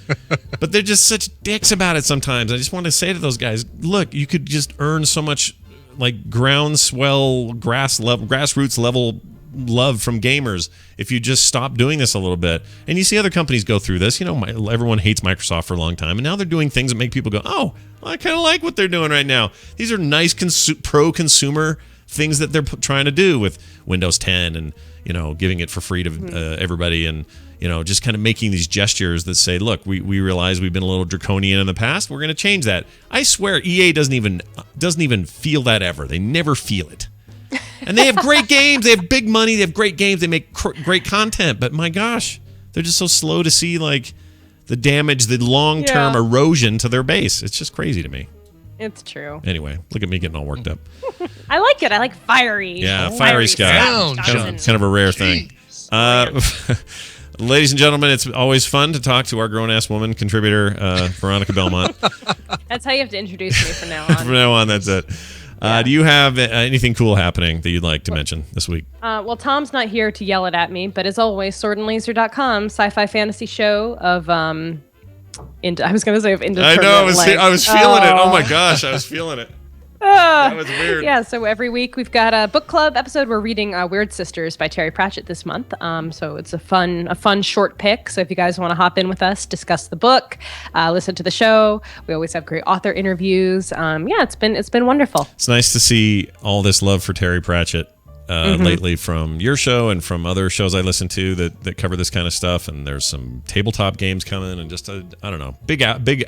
But they're just such dicks about it sometimes. I just want to say to those guys, look, you could just earn so much like groundswell, grassroots level love from gamers if you just stop doing this a little bit. And you see other companies go through this. Everyone hates Microsoft for a long time, and now they're doing things that make people go, oh, well, I kind of like what they're doing right now. These are nice pro-consumer things that they're trying to do with Windows 10 and giving it for free to everybody, and just kind of making these gestures that say, look, we realize we've been a little draconian in the past. We're going to change that. I swear EA doesn't even feel that ever. They never feel it. And they have great games. They have big money. They have great games. They make great content. But my gosh, they're just so slow to see like the damage, the long-term erosion to their base. It's just crazy to me. It's true. Anyway, look at me getting all worked up. I like it. I like fiery. Yeah, fiery Scott. Kind of a rare thing. Ladies and gentlemen, it's always fun to talk to our grown-ass woman contributor, Veronica Belmont. That's how you have to introduce me from now on. From now on, that's it. Do you have anything cool happening that you'd like to mention this week? Well, Tom's not here to yell it at me, but as always, swordandlaser.com, sci-fi fantasy show of I was going to say of indeterminate I was feeling it. Oh my gosh, I was feeling it. That was weird. Yeah, so every week we've got a book club episode. We're reading Weird Sisters by Terry Pratchett this month. So it's a fun short pick. So if you guys want to hop in with us, discuss the book, listen to the show. We always have great author interviews. It's been wonderful. It's nice to see all this love for Terry Pratchett lately from your show and from other shows I listen to that cover this kind of stuff. And there's some tabletop games coming and just I don't know, big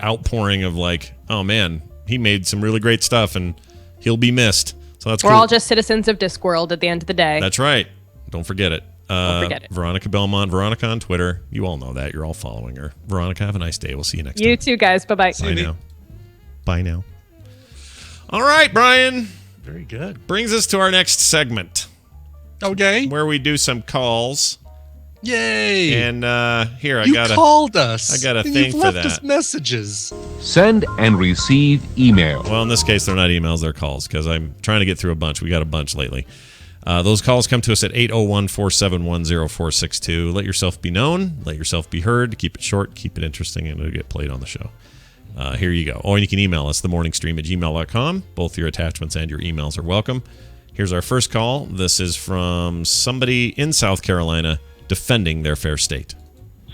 outpouring of like, oh man, he made some really great stuff and he'll be missed. So that's cool. We're all just citizens of Discworld at the end of the day. That's right. Don't forget it. Veronica Belmont, Veronica on Twitter. You all know that. You're all following her. Veronica, have a nice day. We'll see you next time. You too, guys. Bye-bye. Bye now. Bye now. All right, Brian. Very good. Brings us to our next segment. Okay. Where we do some calls. Yay! And here, You called us. I got a and thing you've for left that. us messages. Send and receive email. Well, in this case, they're not emails, they're calls, because I'm trying to get through a bunch. We got a bunch lately. Those calls come to us at 801-471-0462. Let yourself be known. Let yourself be heard. Keep it short. Keep it interesting, and it'll get played on the show. Here you go. Or you can email us, themorningstream@gmail.com. Both your attachments and your emails are welcome. Here's our first call. This is from somebody in South Carolina defending their fair state.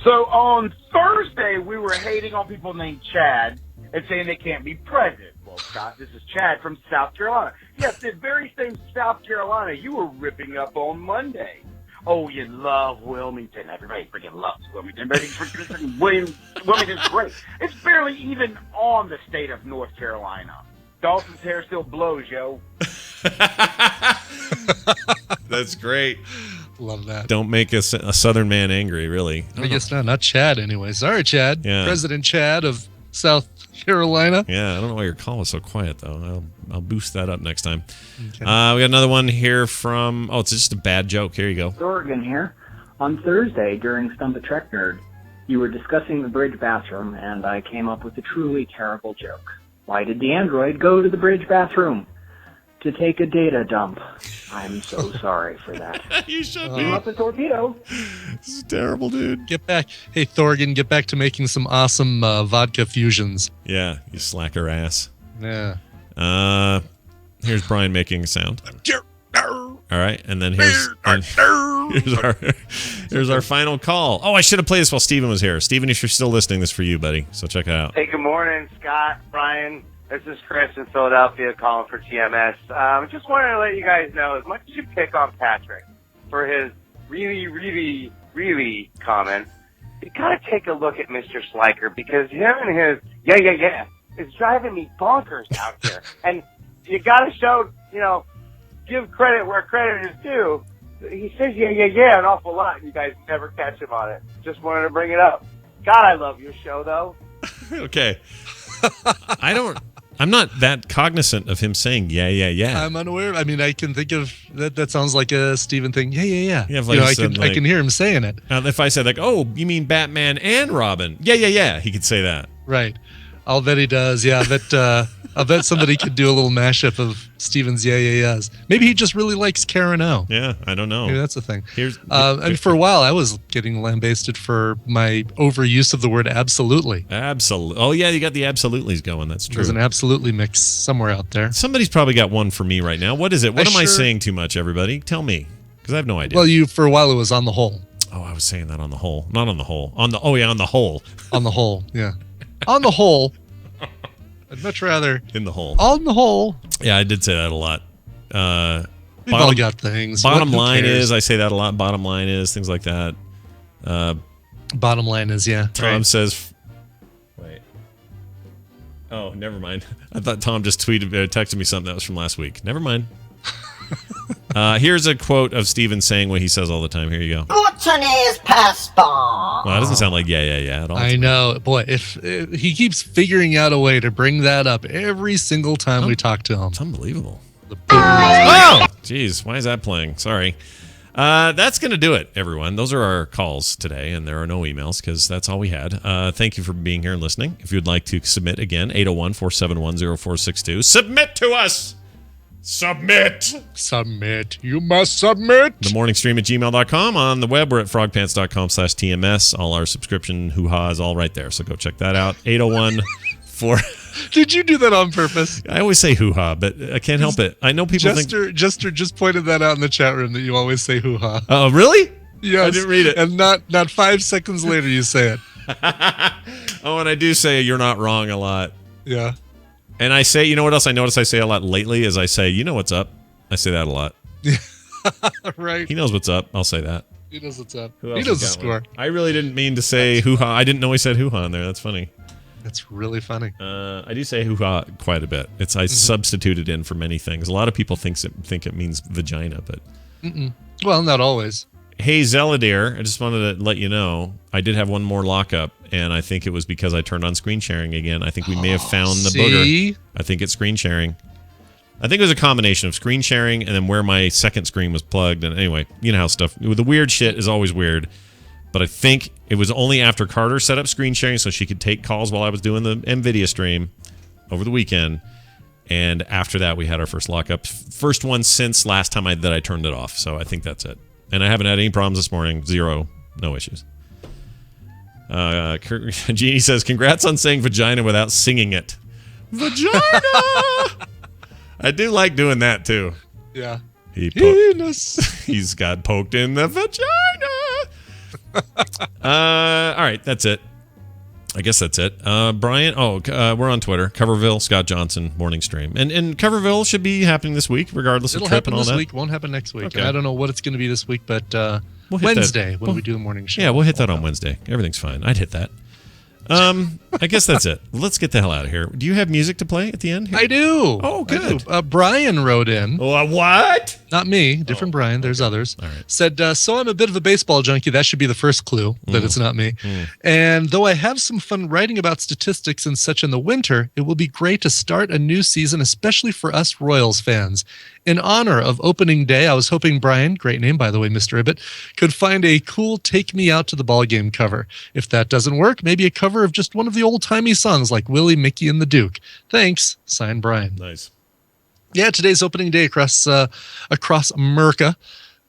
So on Thursday, we were hating on people named Chad and saying they can't be president. Well, Scott, this is Chad from South Carolina. Yes, the very same South Carolina you were ripping up on Monday. Oh, you love Wilmington. Everybody freaking loves Wilmington. Wilmington's great. It's barely even on the state of North Carolina. Dawson's hair still blows, yo. That's great. Love that. Don't make a Southern man angry, really. I guess not Chad anyway. Sorry, Chad. Yeah. President Chad of South Carolina. Yeah, I don't know why your call was so quiet, though. I'll boost that up next time. Okay. We got another one here from... Oh, it's just a bad joke. Here you go. Oregon here. On Thursday, during Stump the Trek Nerd, you were discussing the bridge bathroom, and I came up with a truly terrible joke. Why did the android go to the bridge bathroom? To take a data dump. I'm so sorry for that. You should be. Up the torpedo. This is terrible, dude. Get back. Hey, Thorgan, get back to making some awesome vodka fusions. Yeah, you slacker ass. Yeah. Here's Brian making a sound. All right, and then here's our final call. Oh, I should have played this while Steven was here. Steven, if you're still listening, this is for you, buddy. So check it out. Hey, good morning, Scott, Brian. This is Chris in Philadelphia calling for TMS. Just wanted to let you guys know, as much as you pick on Patrick for his really, really, really comments, you gotta take a look at Mr. Sliker, because him and his yeah is driving me bonkers out here. And you gotta show, give credit where credit is due. He says yeah an awful lot, and you guys never catch him on it. Just wanted to bring it up. God, I love your show, though. Okay. I'm not that cognizant of him saying yeah. I'm unaware. I mean, I can think of that. That sounds like a Steven thing. Yeah. Yeah, like I can hear him saying it. If I said oh, you mean Batman and Robin? Yeah. He could say that. Right. I'll bet he does. Yeah. I'll bet somebody could do a little mashup of Steven's yeahs. Maybe he just really likes Karen O. Yeah, I don't know. Maybe that's the thing. And for a while, I was getting lambasted for my overuse of the word absolutely. Absolutely. Oh, yeah, you got the absolutely's going. That's true. There's an absolutely mix somewhere out there. Somebody's probably got one for me right now. What is it? What am I saying too much, everybody? Tell me, because I have no idea. Well, for a while, it was on the whole. Oh, I was saying that on the whole. Not on the whole. On the whole. On the whole, yeah. On the whole. I'd much rather in the hole. On the whole. Yeah, I did say that a lot. We've all got things. Bottom line is, I say that a lot. Bottom line is, things like that. Bottom line is, yeah. Tom says, wait. Oh, never mind. I thought Tom just texted me something that was from last week. Never mind. Here's a quote of Steven saying what he says all the time. Here you go. Button's passport. Well, that doesn't sound like yeah at all. I know. Boy, if he keeps figuring out a way to bring that up every single time we talk to him. It's unbelievable. Oh! Jeez, why is that playing? Sorry. That's going to do it, everyone. Those are our calls today, and there are no emails because that's all we had. Thank you for being here and listening. If you'd like to submit again, 801-471-0462. Submit to us! Submit. You must submit. TheMorningStream@gmail.com. On the web, we're at frogpants.com/TMS. All our subscription hoo-ha is all right there. So go check that out. 801-4... Did you do that on purpose? I always say hoo-ha, but I can't help it. I know people think... Jester just pointed that out in the chat room that you always say hoo-ha. Oh, really? Yes. I didn't read it. And not 5 seconds later you say it. Oh, and I do say you're not wrong a lot. Yeah. And I say, you know what else I notice I say a lot lately is I say, you know what's up. I say that a lot. Right. He knows what's up. I'll say that. He knows what's up. He knows the score. I really didn't mean to say hoo-ha. I didn't know he said hoo-ha in there. That's funny. That's really funny. I do say hoo-ha quite a bit. I substitute it in for many things. A lot of people think it means vagina, but... Well, not always. Hey, Zeladair, I just wanted to let you know, I did have one more lockup, and I think it was because I turned on screen sharing again. I think we may have found the booger. I think it's screen sharing. I think it was a combination of screen sharing and then where my second screen was plugged. And anyway, you know how stuff, the weird shit is always weird. But I think it was only after Carter set up screen sharing so she could take calls while I was doing the NVIDIA stream over the weekend. And after that, we had our first lockup. First one since last time that I turned it off. So I think that's it. And I haven't had any problems this morning. Zero. No issues. Jeannie says, congrats on saying vagina without singing it. Vagina! I do like doing that, too. Yeah. He's got poked in the vagina. All right, that's it. I guess that's it. Brian, we're on Twitter. Coverville, Scott Johnson, morning stream. And Coverville should be happening this week, regardless of trip and all that. It'll happen this week, won't happen next week. Okay. I don't know what it's going to be this week, but we'll Wednesday when we do the morning show. Yeah, we'll hit that on Wednesday. Everything's fine. I'd hit that. I guess that's it. Let's get the hell out of here. Do you have music to play at the end here? I do. Oh, good. Brian wrote in. What? Not me. Different Brian. There's others. All right. Said, so I'm a bit of a baseball junkie. That should be the first clue that it's not me. And though I have some fun writing about statistics and such in the winter, it will be great to start a new season, especially for us Royals fans. In honor of opening day, I was hoping Brian, great name by the way, Mr. Ibbett, could find a cool Take Me Out to the Ball Game cover. If that doesn't work, maybe a cover of just one of the old-timey songs like Willie, Mickey, and the Duke. Thanks, signed Brian. Nice. Yeah, today's opening day across America.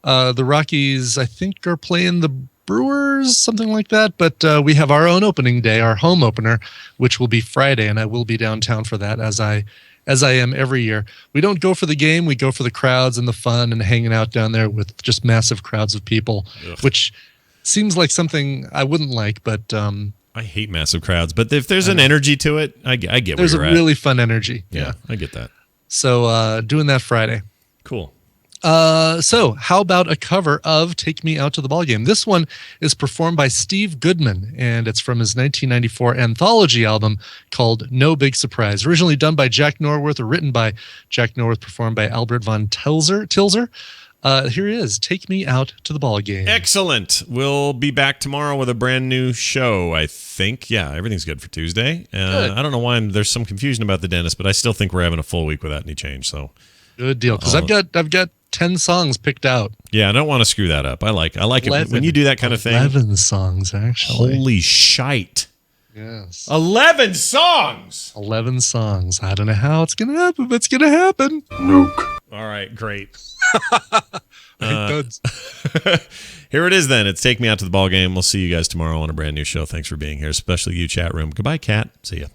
The Rockies, I think, are playing the Brewers, something like that. But we have our own opening day, our home opener, which will be Friday, and I will be downtown for that as I am every year. We don't go for the game. We go for the crowds and the fun and hanging out down there with just massive crowds of people, which seems like something I wouldn't like, but I hate massive crowds. But if there's an energy to it, I get where you're at. There's a really fun energy. Yeah, I get that. So doing that Friday. Cool. So how about a cover of Take Me Out to the Ball Game? This one is performed by Steve Goodman, and it's from his 1994 anthology album called No Big Surprise. Originally done by Jack Norworth, or written by Jack Norworth, performed by Albert von Tilzer. Here it is, Take Me Out to the Ball Game. Excellent. We'll be back tomorrow with a brand new show, I think. Yeah, everything's good for Tuesday. I don't know why there's some confusion about the dentist, but I still think we're having a full week without any change. So good deal, because I've got 10 songs picked out. Yeah, I don't want to screw that up. I like it when you do that kind of thing. 11 songs, actually. Holy shite. Yes. 11 songs! 11 songs. I don't know how it's going to happen, but it's going to happen. Nuke. All right, great. Here it is then. It's Take Me Out to the Ball Game. We'll see you guys tomorrow on a brand new show. Thanks for being here, especially you, chat room. Goodbye, Kat. See ya.